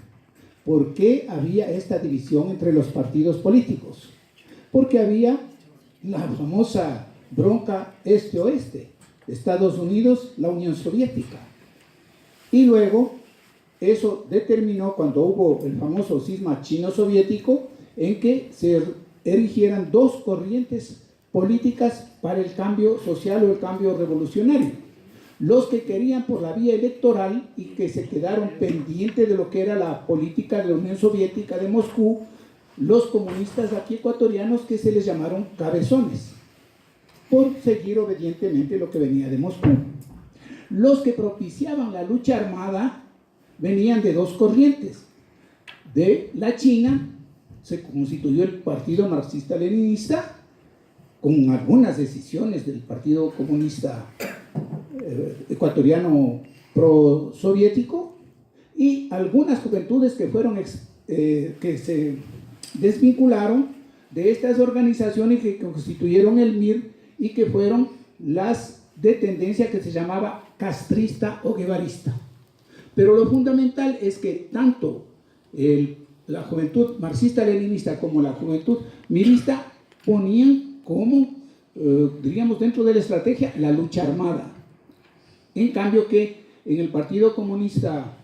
¿Por qué había esta división entre los partidos políticos? Porque había la famosa bronca este-oeste, Estados Unidos, la Unión Soviética. Y luego eso determinó cuando hubo el famoso cisma chino-soviético en que se erigieran dos corrientes políticas para el cambio social o el cambio revolucionario. Los que querían por la vía electoral y que se quedaron pendientes de lo que era la política de la Unión Soviética de Moscú, los comunistas aquí ecuatorianos que se les llamaron cabezones, por seguir obedientemente lo que venía de Moscú. Los que propiciaban la lucha armada venían de dos corrientes. De la China se constituyó el Partido Marxista-Leninista, con algunas decisiones del Partido Comunista ecuatoriano pro-soviético, y algunas juventudes que fueron que se desvincularon de estas organizaciones que constituyeron el MIR y que fueron las de tendencia que se llamaba castrista o guevarista. Pero lo fundamental es que tanto la juventud marxista-leninista como la juventud mirista ponían como, diríamos, dentro de la estrategia la lucha armada. En cambio que en el Partido Comunista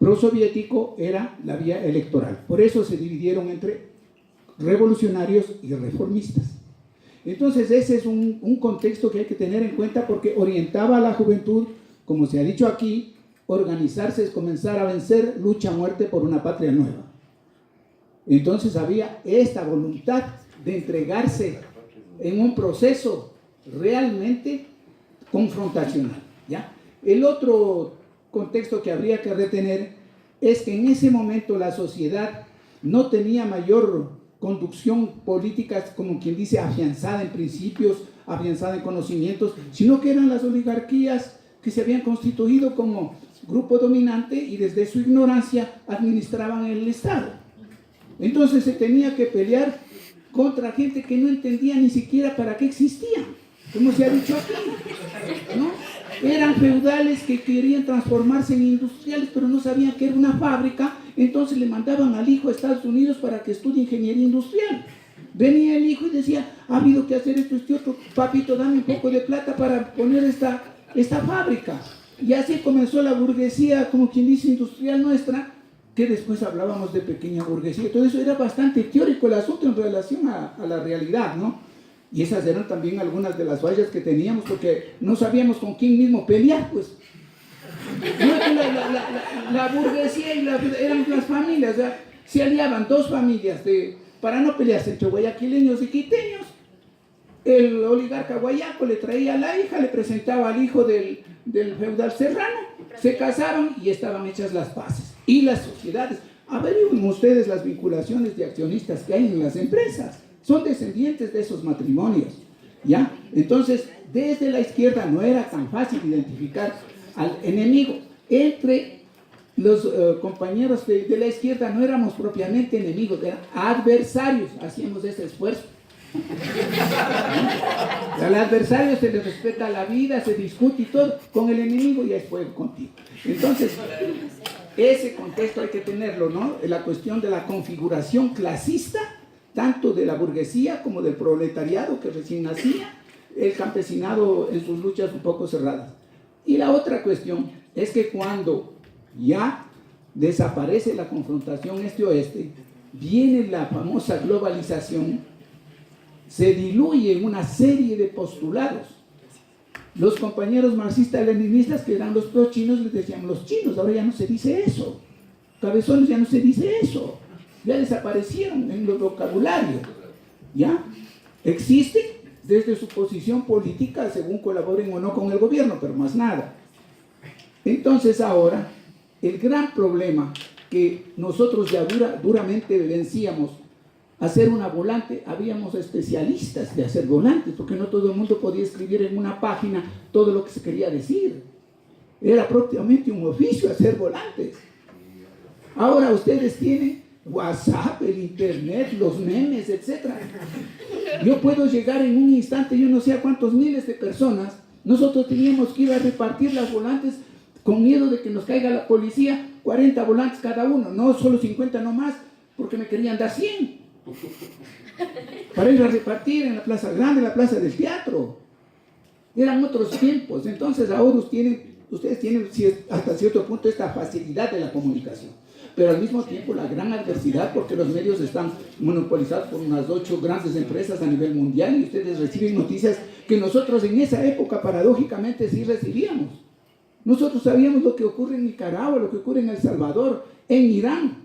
prosoviético era la vía electoral. Por eso se dividieron entre revolucionarios y reformistas. Entonces ese es un contexto que hay que tener en cuenta, porque orientaba a la juventud, como se ha dicho aquí, organizarse es comenzar a vencer, lucha a muerte por una patria nueva. Entonces había esta voluntad de entregarse en un proceso realmente confrontacional, ¿ya? El otro contexto que habría que retener es que en ese momento la sociedad no tenía mayor conducción política, como quien dice, afianzada en principios, afianzada en conocimientos, sino que eran las oligarquías que se habían constituido como grupo dominante y desde su ignorancia administraban el Estado. Entonces se tenía que pelear contra gente que no entendía ni siquiera para qué existían, como se ha dicho aquí, ¿no? Eran feudales que querían transformarse en industriales, pero no sabían que era una fábrica. Entonces le mandaban al hijo a Estados Unidos para que estudie ingeniería industrial. Venía el hijo y decía, ha habido que hacer esto, este otro, papito, dame un poco de plata para poner esta fábrica. Y así comenzó la burguesía, como quien dice, industrial nuestra, que después hablábamos de pequeña burguesía. Todo eso era bastante teórico el asunto en relación a la realidad, ¿no? Y esas eran también algunas de las fallas que teníamos, porque no sabíamos con quién mismo pelear, pues. La burguesía eran las familias, o sea, se aliaban dos familias para no pelearse entre guayaquileños y quiteños. El oligarca guayaco le traía a la hija, le presentaba al hijo del feudal serrano, se casaron y estaban hechas las paces. Y las sociedades, averigüen ustedes las vinculaciones de accionistas que hay en las empresas, son descendientes de esos matrimonios, ¿ya? Entonces, desde la izquierda no era tan fácil identificar al enemigo. Entre los compañeros de la izquierda no éramos propiamente enemigos, eran adversarios, hacíamos ese esfuerzo. Al adversario se le respeta la vida, se discute y todo, con el enemigo ya es fuego contigo. Entonces, ese contexto hay que tenerlo, ¿no? La cuestión de la configuración clasista, tanto de la burguesía como del proletariado que recién nacía, el campesinado en sus luchas un poco cerradas. Y la otra cuestión es que cuando ya desaparece la confrontación este-oeste, viene la famosa globalización, se diluye en una serie de postulados. Los compañeros marxistas-leninistas, que eran los pro-chinos, les decían los chinos, ahora ya no se dice eso. Cabezones, ya no se dice eso. Ya desaparecieron en el vocabulario. ¿Ya? Existen desde su posición política, según colaboren o no con el gobierno, pero más nada. Entonces ahora, el gran problema que nosotros ya duramente vencíamos, hacer una volante, habíamos especialistas de hacer volantes, porque no todo el mundo podía escribir en una página todo lo que se quería decir. Era prácticamente un oficio hacer volantes. Ahora ustedes tienen WhatsApp, el internet, los memes, etc. Yo puedo llegar en un instante, yo no sé a cuántos miles de personas. Nosotros teníamos que ir a repartir las volantes con miedo de que nos caiga la policía, 40 volantes cada uno, no solo 50 nomás, porque me querían dar 100. Para ir a repartir en la Plaza Grande, en la Plaza del Teatro. Eran otros tiempos. Entonces ahora ustedes tienen hasta cierto punto esta facilidad de la comunicación, pero al mismo tiempo la gran adversidad, porque los medios están monopolizados por unas 8 grandes empresas a nivel mundial, y ustedes reciben noticias que nosotros en esa época paradójicamente sí recibíamos. Nosotros sabíamos lo que ocurre en Nicaragua, lo que ocurre en El Salvador, en Irán.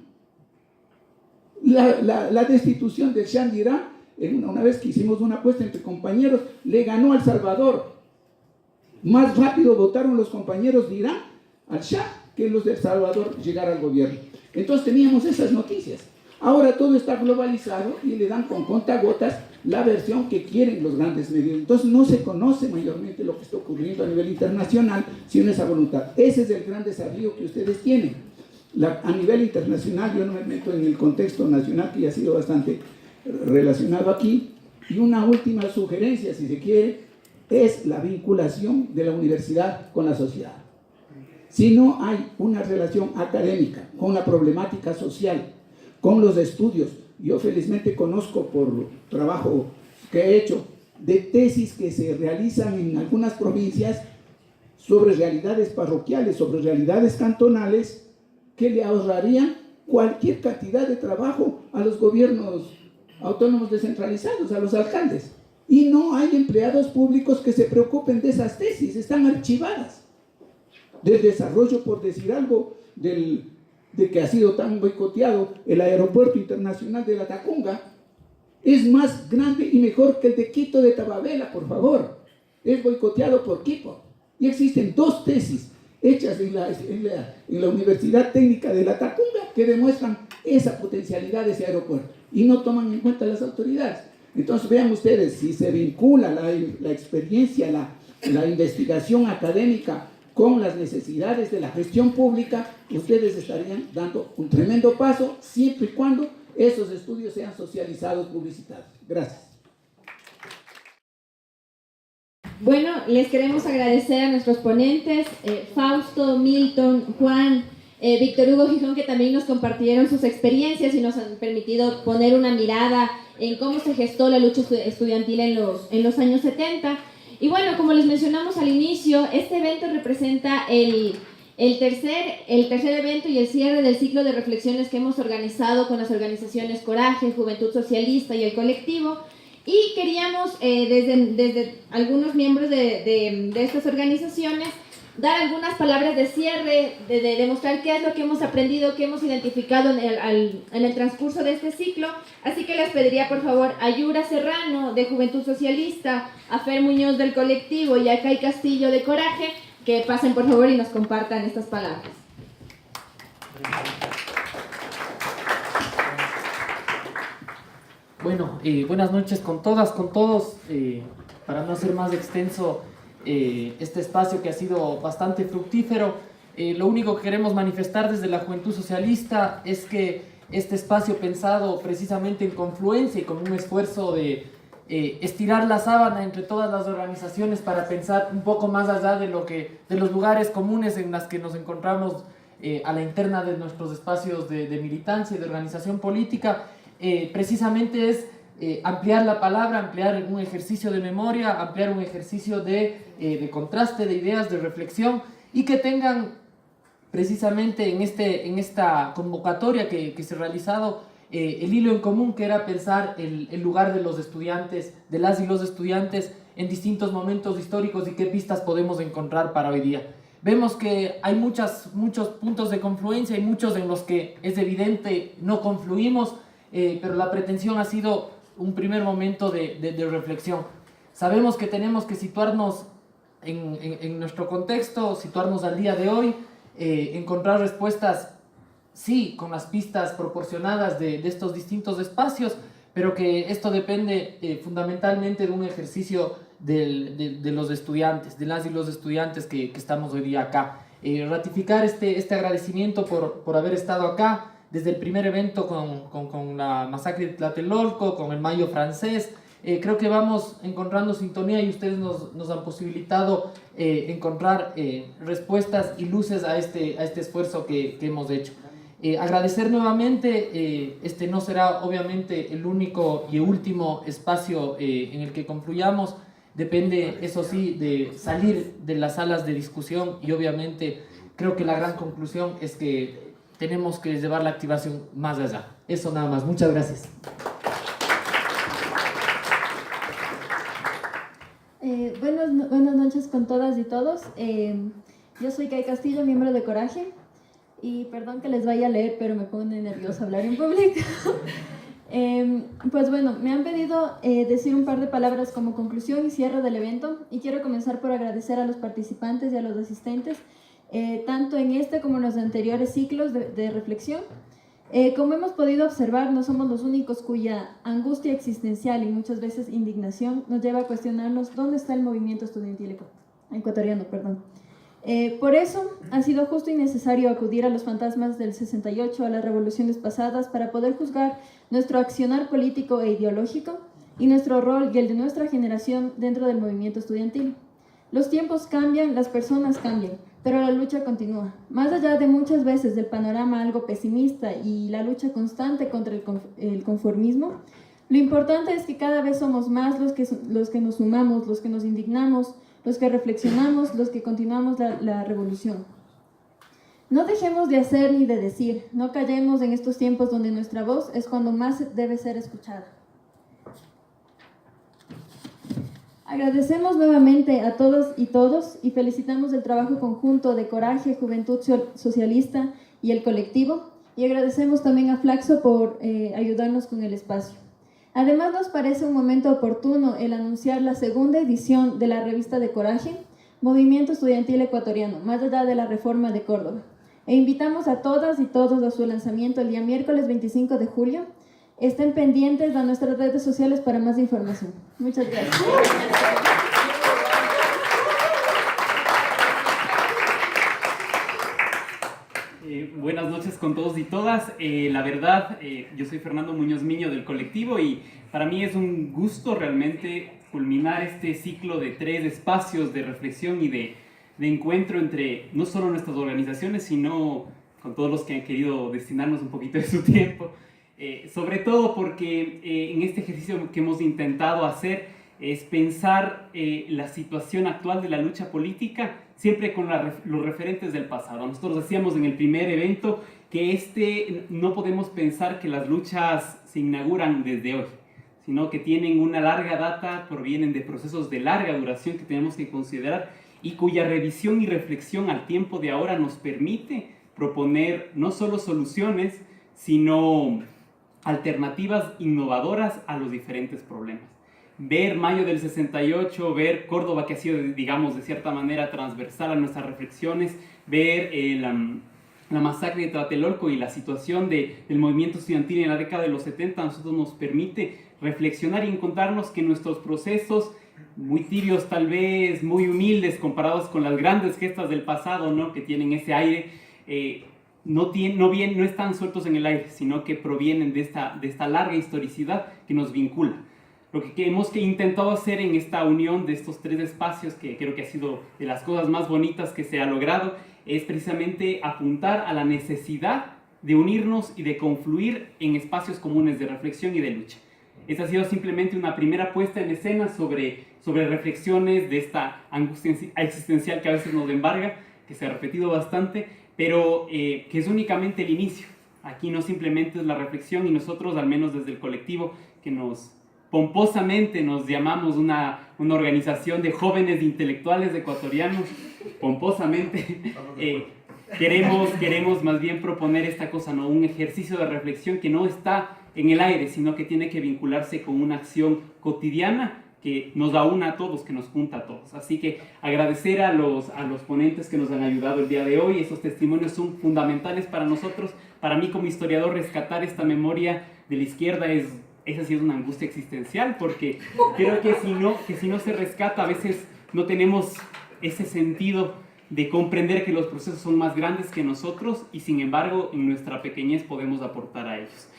La destitución del Shah de Irán, una vez que hicimos una apuesta entre compañeros, le ganó a El Salvador. Más rápido votaron los compañeros de Irán al Shah que los de El Salvador llegar al gobierno. Entonces teníamos esas noticias. Ahora todo está globalizado y le dan con contagotas la versión que quieren los grandes medios. Entonces no se conoce mayormente lo que está ocurriendo a nivel internacional, sino esa voluntad. Ese es el gran desafío que ustedes tienen. A nivel internacional, yo no me meto en el contexto nacional, que ya ha sido bastante relacionado aquí. Y una última sugerencia, si se quiere, es la vinculación de la universidad con la sociedad. Si no hay una relación académica con la problemática social, con los estudios, yo felizmente conozco por trabajo que he hecho de tesis que se realizan en algunas provincias sobre realidades parroquiales, sobre realidades cantonales, que le ahorrarían cualquier cantidad de trabajo a los gobiernos autónomos descentralizados, a los alcaldes. Y no hay empleados públicos que se preocupen de esas tesis, están archivadas. Del desarrollo, por decir algo, de que ha sido tan boicoteado el aeropuerto internacional de La Tacunga, es más grande y mejor que el de Quito de Tababela, por favor. Es boicoteado por Quito. Y existen 2 tesis hechas en la Universidad Técnica de La Tacunga que demuestran esa potencialidad de ese aeropuerto y no toman en cuenta las autoridades. Entonces vean ustedes, si se vincula la experiencia, la investigación académica con las necesidades de la gestión pública, ustedes estarían dando un tremendo paso, siempre y cuando esos estudios sean socializados, publicitados. Gracias. Bueno, les queremos agradecer a nuestros ponentes, Fausto, Milton, Juan, Víctor Hugo Gijón, que también nos compartieron sus experiencias y nos han permitido poner una mirada en cómo se gestó la lucha estudiantil en los años 70. Y bueno, como les mencionamos al inicio, este evento representa el tercer evento y el cierre del ciclo de reflexiones que hemos organizado con las organizaciones Coraje, Juventud Socialista y el Colectivo. Y queríamos, desde algunos miembros de estas organizaciones, dar algunas palabras de cierre, de demostrar qué es lo que hemos aprendido, qué hemos identificado en el transcurso de este ciclo. Así que les pediría por favor a Yura Serrano de Juventud Socialista, a Fer Muñoz del Colectivo y a Kai Castillo de Coraje, que pasen por favor y nos compartan estas palabras. Bueno, buenas noches con todas, con todos. Para no hacer más extenso este espacio que ha sido bastante fructífero, lo único que queremos manifestar desde la Juventud Socialista es que este espacio pensado precisamente en confluencia y con un esfuerzo de estirar la sábana entre todas las organizaciones para pensar un poco más allá de los lugares comunes en los que nos encontramos a la interna de nuestros espacios de militancia y de organización política, precisamente es ampliar la palabra, ampliar un ejercicio de memoria, ampliar un ejercicio de contraste de ideas, de reflexión, y que tengan precisamente en esta convocatoria que se ha realizado el hilo en común, que era pensar el lugar de los estudiantes, de las y los estudiantes en distintos momentos históricos y qué pistas podemos encontrar para hoy día. Vemos que hay muchos puntos de confluencia y muchos en los que es evidente no confluimos, pero la pretensión ha sido un primer momento de reflexión. Sabemos que tenemos que situarnos en nuestro contexto, situarnos al día de hoy, encontrar respuestas, sí, con las pistas proporcionadas de estos distintos espacios, pero que esto depende fundamentalmente de un ejercicio de los estudiantes, de las y los estudiantes que estamos hoy día acá. Ratificar este agradecimiento por haber estado acá, desde el primer evento con la masacre de Tlatelolco, con el Mayo francés. Creo que vamos encontrando sintonía y ustedes nos han posibilitado encontrar respuestas y luces a este esfuerzo que hemos hecho. Agradecer nuevamente, este no será obviamente el único y último espacio en el que confluyamos, depende eso sí de salir de las salas de discusión, y obviamente creo que la gran conclusión es que tenemos que llevar la activación más allá. Eso nada más. Muchas gracias. Buenas noches con todas y todos. Yo soy Kai Castillo, miembro de Coraje. Y perdón que les vaya a leer, pero me pone nerviosa hablar en público. Pues bueno, me han pedido decir un par de palabras como conclusión y cierre del evento. Y quiero comenzar por agradecer a los participantes y a los asistentes, tanto en este como en los anteriores ciclos de reflexión. Como hemos podido observar, no somos los únicos cuya angustia existencial y muchas veces indignación nos lleva a cuestionarnos dónde está el movimiento estudiantil ecuatoriano. Por eso ha sido justo y necesario acudir a los fantasmas del 68, a las revoluciones pasadas, para poder juzgar nuestro accionar político e ideológico y nuestro rol y el de nuestra generación dentro del movimiento estudiantil. Los tiempos cambian, las personas cambian, pero la lucha continúa. Más allá de muchas veces del panorama algo pesimista y la lucha constante contra el conformismo, lo importante es que cada vez somos más los que nos sumamos, los que nos indignamos, los que reflexionamos, los que continuamos la revolución. No dejemos de hacer ni de decir, no callemos en estos tiempos donde nuestra voz es cuando más debe ser escuchada. Agradecemos nuevamente a todos y felicitamos el trabajo conjunto de Coraje, Juventud Socialista y el Colectivo, y agradecemos también a Flaxo por ayudarnos con el espacio. Además, nos parece un momento oportuno el anunciar la segunda edición de la revista de Coraje, Movimiento Estudiantil Ecuatoriano, más allá de la reforma de Córdoba. E invitamos a todas y todos a su lanzamiento el día miércoles 25 de julio. Estén pendientes a nuestras redes sociales para más información. Muchas gracias. Buenas noches con todos y todas. La verdad, yo soy Fernando Muñoz Miño del Colectivo y para mí es un gusto realmente culminar este ciclo de 3 espacios de reflexión y de encuentro entre no solo nuestras organizaciones, sino con todos los que han querido destinarnos un poquito de su tiempo. Sobre todo porque en este ejercicio que hemos intentado hacer es pensar la situación actual de la lucha política siempre con los referentes del pasado. Nosotros decíamos en el primer evento que no podemos pensar que las luchas se inauguran desde hoy, sino que tienen una larga data, provienen de procesos de larga duración que tenemos que considerar y cuya revisión y reflexión al tiempo de ahora nos permite proponer no solo soluciones, sino alternativas innovadoras a los diferentes problemas. Ver Mayo del 68, ver Córdoba, que ha sido, digamos, de cierta manera transversal a nuestras reflexiones, ver la masacre de Tlatelolco y la situación del movimiento estudiantil en la década de los 70, a nosotros nos permite reflexionar y encontrarnos que nuestros procesos, muy tibios tal vez, muy humildes comparados con las grandes gestas del pasado, ¿no?, que tienen ese aire, no están sueltos en el aire, sino que provienen de esta larga historicidad que nos vincula. Lo que hemos intentado hacer en esta unión de estos tres espacios, que creo que ha sido de las cosas más bonitas que se ha logrado, es precisamente apuntar a la necesidad de unirnos y de confluir en espacios comunes de reflexión y de lucha. Esta ha sido simplemente una primera puesta en escena sobre reflexiones de esta angustia existencial que a veces nos embarga, que se ha repetido bastante, pero que es únicamente el inicio. Aquí no simplemente es la reflexión, y nosotros, al menos desde el colectivo, que pomposamente nos llamamos una organización de jóvenes intelectuales ecuatorianos, pomposamente, queremos más bien proponer esta cosa, ¿no?, un ejercicio de reflexión que no está en el aire, sino que tiene que vincularse con una acción cotidiana que nos aúna a todos, que nos junta a todos. Así que agradecer a los ponentes que nos han ayudado el día de hoy. Esos testimonios son fundamentales para nosotros. Para mí, como historiador, rescatar esta memoria de la izquierda esa sí es una angustia existencial, porque creo que si no se rescata, a veces no tenemos ese sentido de comprender que los procesos son más grandes que nosotros, y sin embargo en nuestra pequeñez podemos aportar a ellos.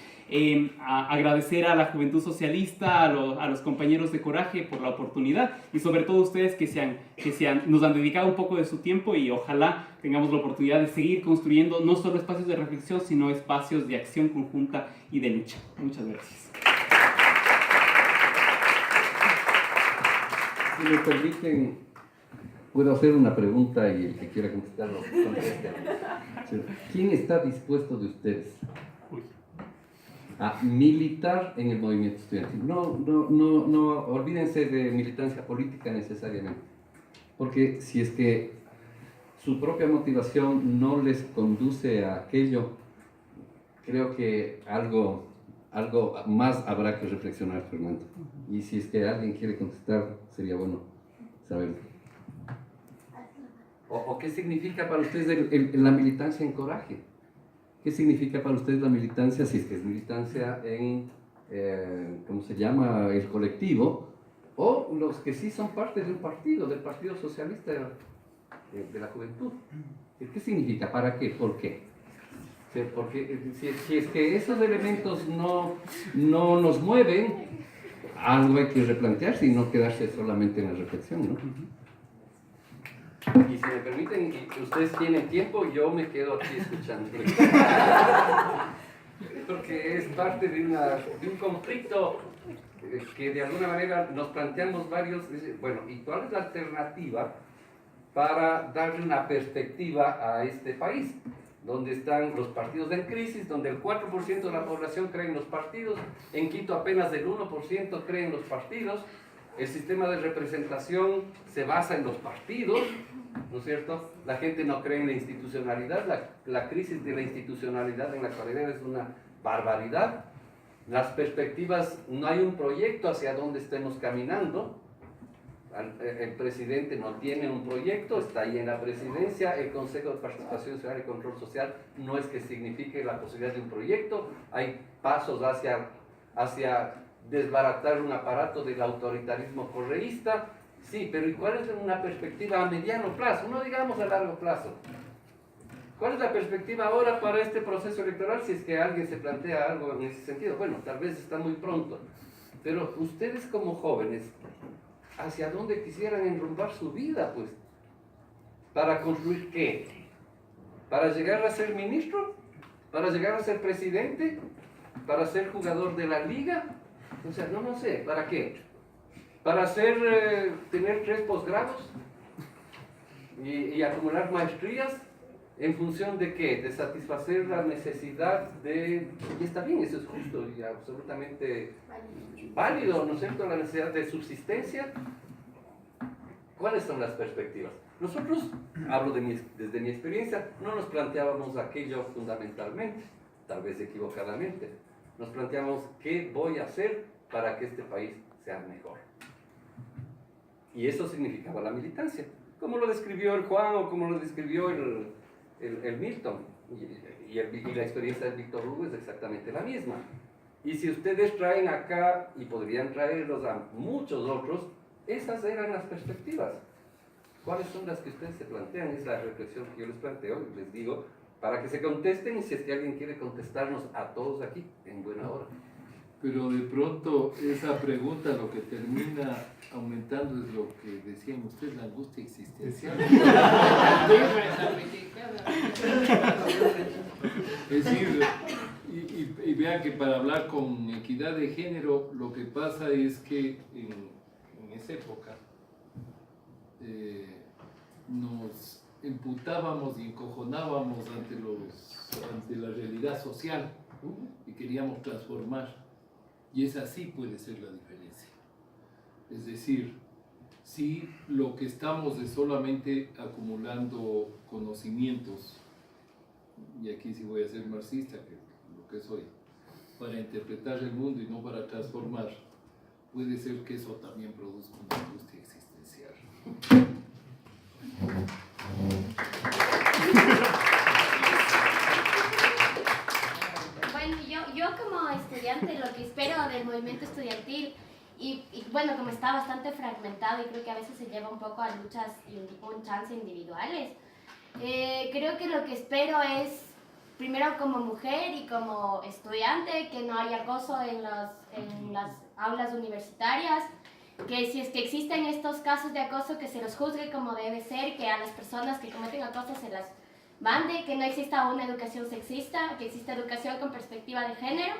Agradecer a la Juventud Socialista, a los compañeros de Coraje por la oportunidad, y sobre todo a ustedes que nos han dedicado un poco de su tiempo, y ojalá tengamos la oportunidad de seguir construyendo no solo espacios de reflexión, sino espacios de acción conjunta y de lucha. Muchas gracias. Si me permiten, puedo hacer una pregunta y el que quiera contestarlo conteste. ¿Quién está dispuesto de ustedes a militar en el movimiento estudiantil? No olvídense de militancia política necesariamente, porque si es que su propia motivación no les conduce a aquello, creo que algo más habrá que reflexionar, Fernando. Y si es que alguien quiere contestar, sería bueno saberlo. ¿O qué significa para ustedes la militancia en Coraje? ¿Qué significa para ustedes la militancia, si es que es militancia en, ¿cómo se llama?, el colectivo, o los que sí son parte de un partido, del Partido Socialista de la Juventud? ¿Qué significa? ¿Para qué? ¿Por qué? Porque si es que esos elementos no nos mueven, algo hay que replantearse y no quedarse solamente en la reflexión, ¿no? Y si me permiten, y ustedes tienen tiempo, yo me quedo aquí escuchando. Porque es parte de un conflicto que de alguna manera nos planteamos varios. Bueno, ¿y cuál es la alternativa para darle una perspectiva a este país? Donde están los partidos en crisis, donde el 4% de la población cree en los partidos, en Quito apenas el 1% cree en los partidos, el sistema de representación se basa en los partidos, ¿no es cierto? La gente no cree en la institucionalidad, la crisis de la institucionalidad en la actualidad es una barbaridad. Las perspectivas, no hay un proyecto hacia dónde estemos caminando. El presidente no tiene un proyecto, está ahí en la presidencia. El Consejo de Participación Ciudadana y Control Social no es que signifique la posibilidad de un proyecto. Hay pasos hacia desbaratar un aparato del autoritarismo correísta. Sí, pero ¿y cuál es una perspectiva a mediano plazo? No digamos a largo plazo. ¿Cuál es la perspectiva ahora para este proceso electoral, si es que alguien se plantea algo en ese sentido? Bueno, tal vez está muy pronto, pero ustedes como jóvenes, ¿hacia dónde quisieran enrumbar su vida, pues? ¿Para construir qué? ¿Para llegar a ser ministro? ¿Para llegar a ser presidente? ¿Para ser jugador de la liga? O sea, no sé, ¿para qué? para tener 3 posgrados y acumular maestrías. ¿En función de qué? De satisfacer la necesidad y está bien, eso es justo y absolutamente válido, ¿no es cierto?, la necesidad de subsistencia. ¿Cuáles son las perspectivas? Nosotros, hablo desde mi experiencia, no nos planteábamos aquello fundamentalmente, tal vez equivocadamente. Nos planteábamos qué voy a hacer para que este país sea mejor. Y eso significaba la militancia, como lo describió el Juan o como lo describió el Milton, y la experiencia de Víctor Hugo es exactamente la misma. Y si ustedes traen acá, y podrían traerlos a muchos otros, esas eran las perspectivas. ¿Cuáles son las que ustedes se plantean? Es la reflexión que yo les planteo y les digo, para que se contesten, y si es que alguien quiere contestarnos a todos aquí, en buena hora. Pero de pronto esa pregunta lo que termina aumentando es lo que decían ustedes, la angustia existencial. Es decir, y vean que para hablar con equidad de género, lo que pasa es que en esa época nos imputábamos y encojonábamos ante la realidad social y queríamos transformar. Y esa sí puede ser la diferencia. Es decir, si lo que estamos es solamente acumulando conocimientos, y aquí sí voy a ser marxista, que lo que soy, para interpretar el mundo y no para transformar, puede ser que eso también produzca una angustia existencial. Bueno, yo como estudiante lo que espero del movimiento estudiantil, y bueno, como está bastante fragmentado y creo que a veces se lleva un poco a luchas un chance individuales, creo que lo que espero es, primero como mujer y como estudiante, que no haya acoso en las aulas universitarias, que si es que existen estos casos de acoso, que se los juzgue como debe ser, que a las personas que cometen acoso se las mande, que no exista una educación sexista, que exista educación con perspectiva de género.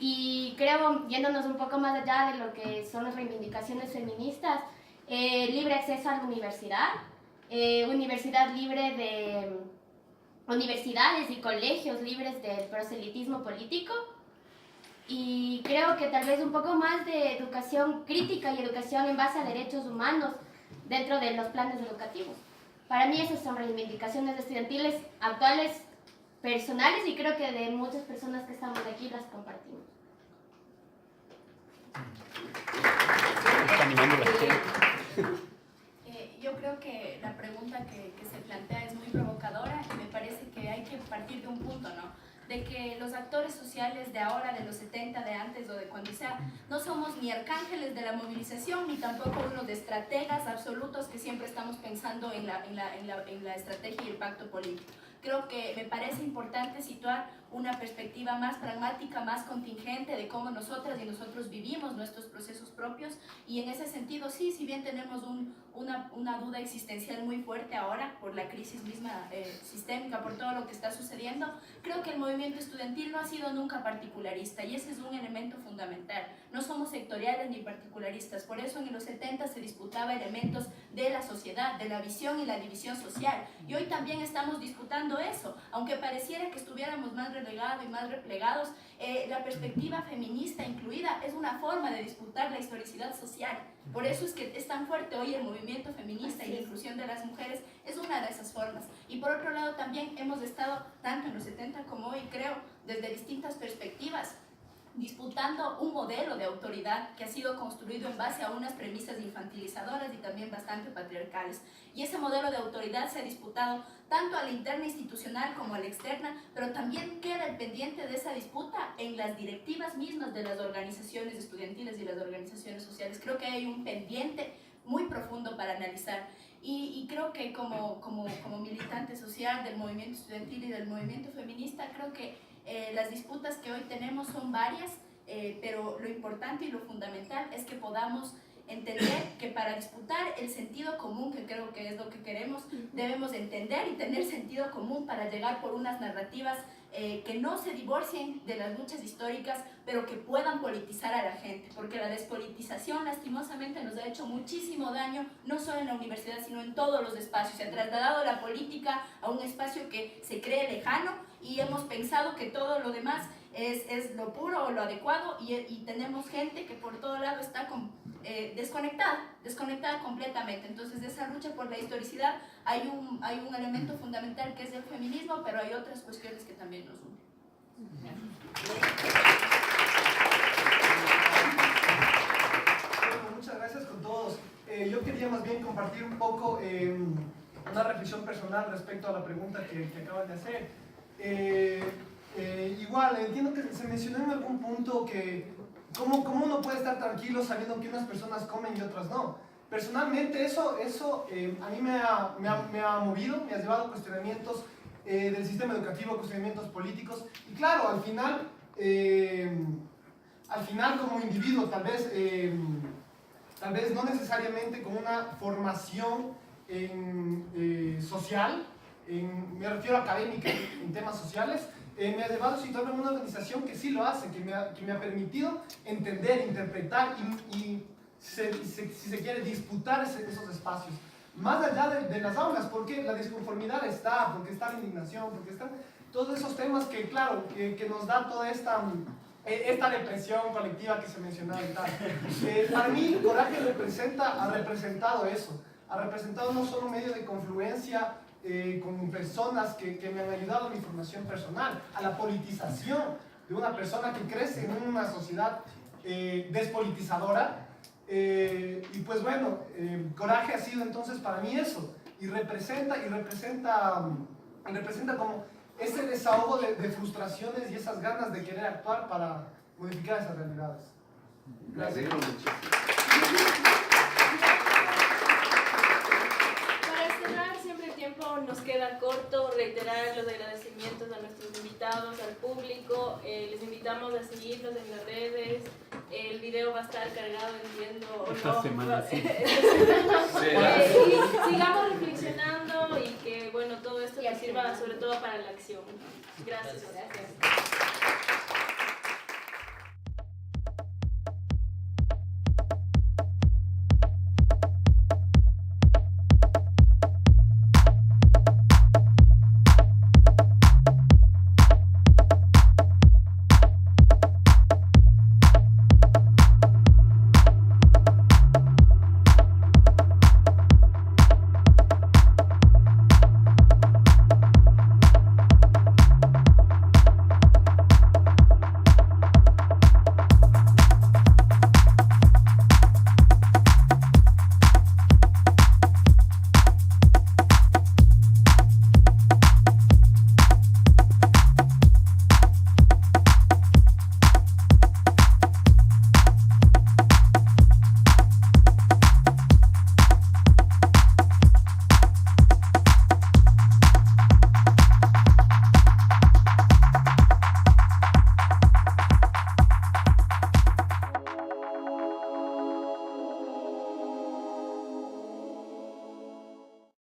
Y creo, yéndonos un poco más allá de lo que son las reivindicaciones feministas, libre acceso a la universidad, universidad libre de universidades y colegios libres del proselitismo político, y creo que tal vez un poco más de educación crítica y educación en base a derechos humanos dentro de los planes educativos. Para mí esas son reivindicaciones estudiantiles actuales, personales, y creo que de muchas personas que estamos aquí las compartimos. Yo creo que la pregunta que se plantea es muy provocadora y me parece que hay que partir de un punto, ¿no? De que los actores sociales de ahora, de los 70, de antes o de cuando sea, no somos ni arcángeles de la movilización, ni tampoco unos de estrategas absolutos que siempre estamos pensando en la estrategia y el pacto político. Creo que me parece importante situar una perspectiva más pragmática, más contingente de cómo nosotras y nosotros vivimos nuestros procesos propios, y en ese sentido sí, si bien tenemos una duda existencial muy fuerte ahora por la crisis misma sistémica, por todo lo que está sucediendo, creo que el movimiento estudiantil no ha sido nunca particularista, y ese es un elemento fundamental. No somos sectoriales ni particularistas, por eso en los 70 se disputaba elementos de la sociedad, de la visión y la división social, y hoy también estamos disputando eso, aunque pareciera que estuviéramos más relegados y más replegados. La perspectiva feminista incluida es una forma de disputar la historicidad social. Por eso es que es tan fuerte hoy el movimiento feminista, y la inclusión de las mujeres es una de esas formas. Y por otro lado también hemos estado, tanto en los 70 como hoy, creo, desde distintas perspectivas, disputando un modelo de autoridad que ha sido construido en base a unas premisas infantilizadoras y también bastante patriarcales. Y ese modelo de autoridad se ha disputado tanto a la interna institucional como a la externa, pero también queda el pendiente de esa disputa en las directivas mismas de las organizaciones estudiantiles y las organizaciones sociales. Creo que hay un pendiente muy profundo para analizar. Y creo que como militante social del movimiento estudiantil y del movimiento feminista, creo que las disputas que hoy tenemos son varias, pero lo importante y lo fundamental es que podamos entender que para disputar el sentido común, que creo que es lo que queremos, debemos entender y tener sentido común para llegar por unas narrativas que no se divorcien de las luchas históricas, pero que puedan politizar a la gente, porque la despolitización lastimosamente nos ha hecho muchísimo daño, no solo en la universidad, sino en todos los espacios. Se ha trasladado la política a un espacio que se cree lejano y hemos pensado que todo lo demás es lo puro o lo adecuado, y tenemos gente que por todo lado está desconectada completamente. Entonces, de esa lucha por la historicidad hay un elemento fundamental que es el feminismo, pero hay otras cuestiones que también nos unen. Bueno, muchas gracias con todos. Yo quería más bien compartir un poco una reflexión personal respecto a la pregunta que acaban de hacer. Igual, entiendo que se mencionó en algún punto que cómo uno puede estar tranquilo sabiendo que unas personas comen y otras no. Personalmente eso a mí me ha movido, me ha llevado a cuestionamientos del sistema educativo, cuestionamientos políticos, y claro, al final como individuo, tal vez no necesariamente con una formación social, me refiero a académica en temas sociales, me ha llevado a situarme en una organización que sí lo hace, que me ha permitido entender, interpretar y si se quiere, disputar esos espacios. Más allá de las aulas, porque la disconformidad está, porque está la indignación, porque están todos esos temas que, claro, que nos da toda esta represión colectiva que se mencionaba y tal. Para mí, Coraje ha representado eso. Ha representado no solo un medio de confluencia con personas que me han ayudado en mi formación personal, a la politización de una persona que crece en una sociedad despolitizadora. Y pues bueno, Coraje ha sido entonces para mí eso, y representa como ese desahogo de frustraciones y esas ganas de querer actuar para modificar esas realidades. Gracias. Nos queda corto reiterar los agradecimientos a nuestros invitados, al público. Les invitamos a seguirnos en las redes. El video va a estar cargado, entiendo, o esta no. semana sí. Y sigamos reflexionando y que bueno, todo esto nos sirva sobre todo para la acción. Gracias.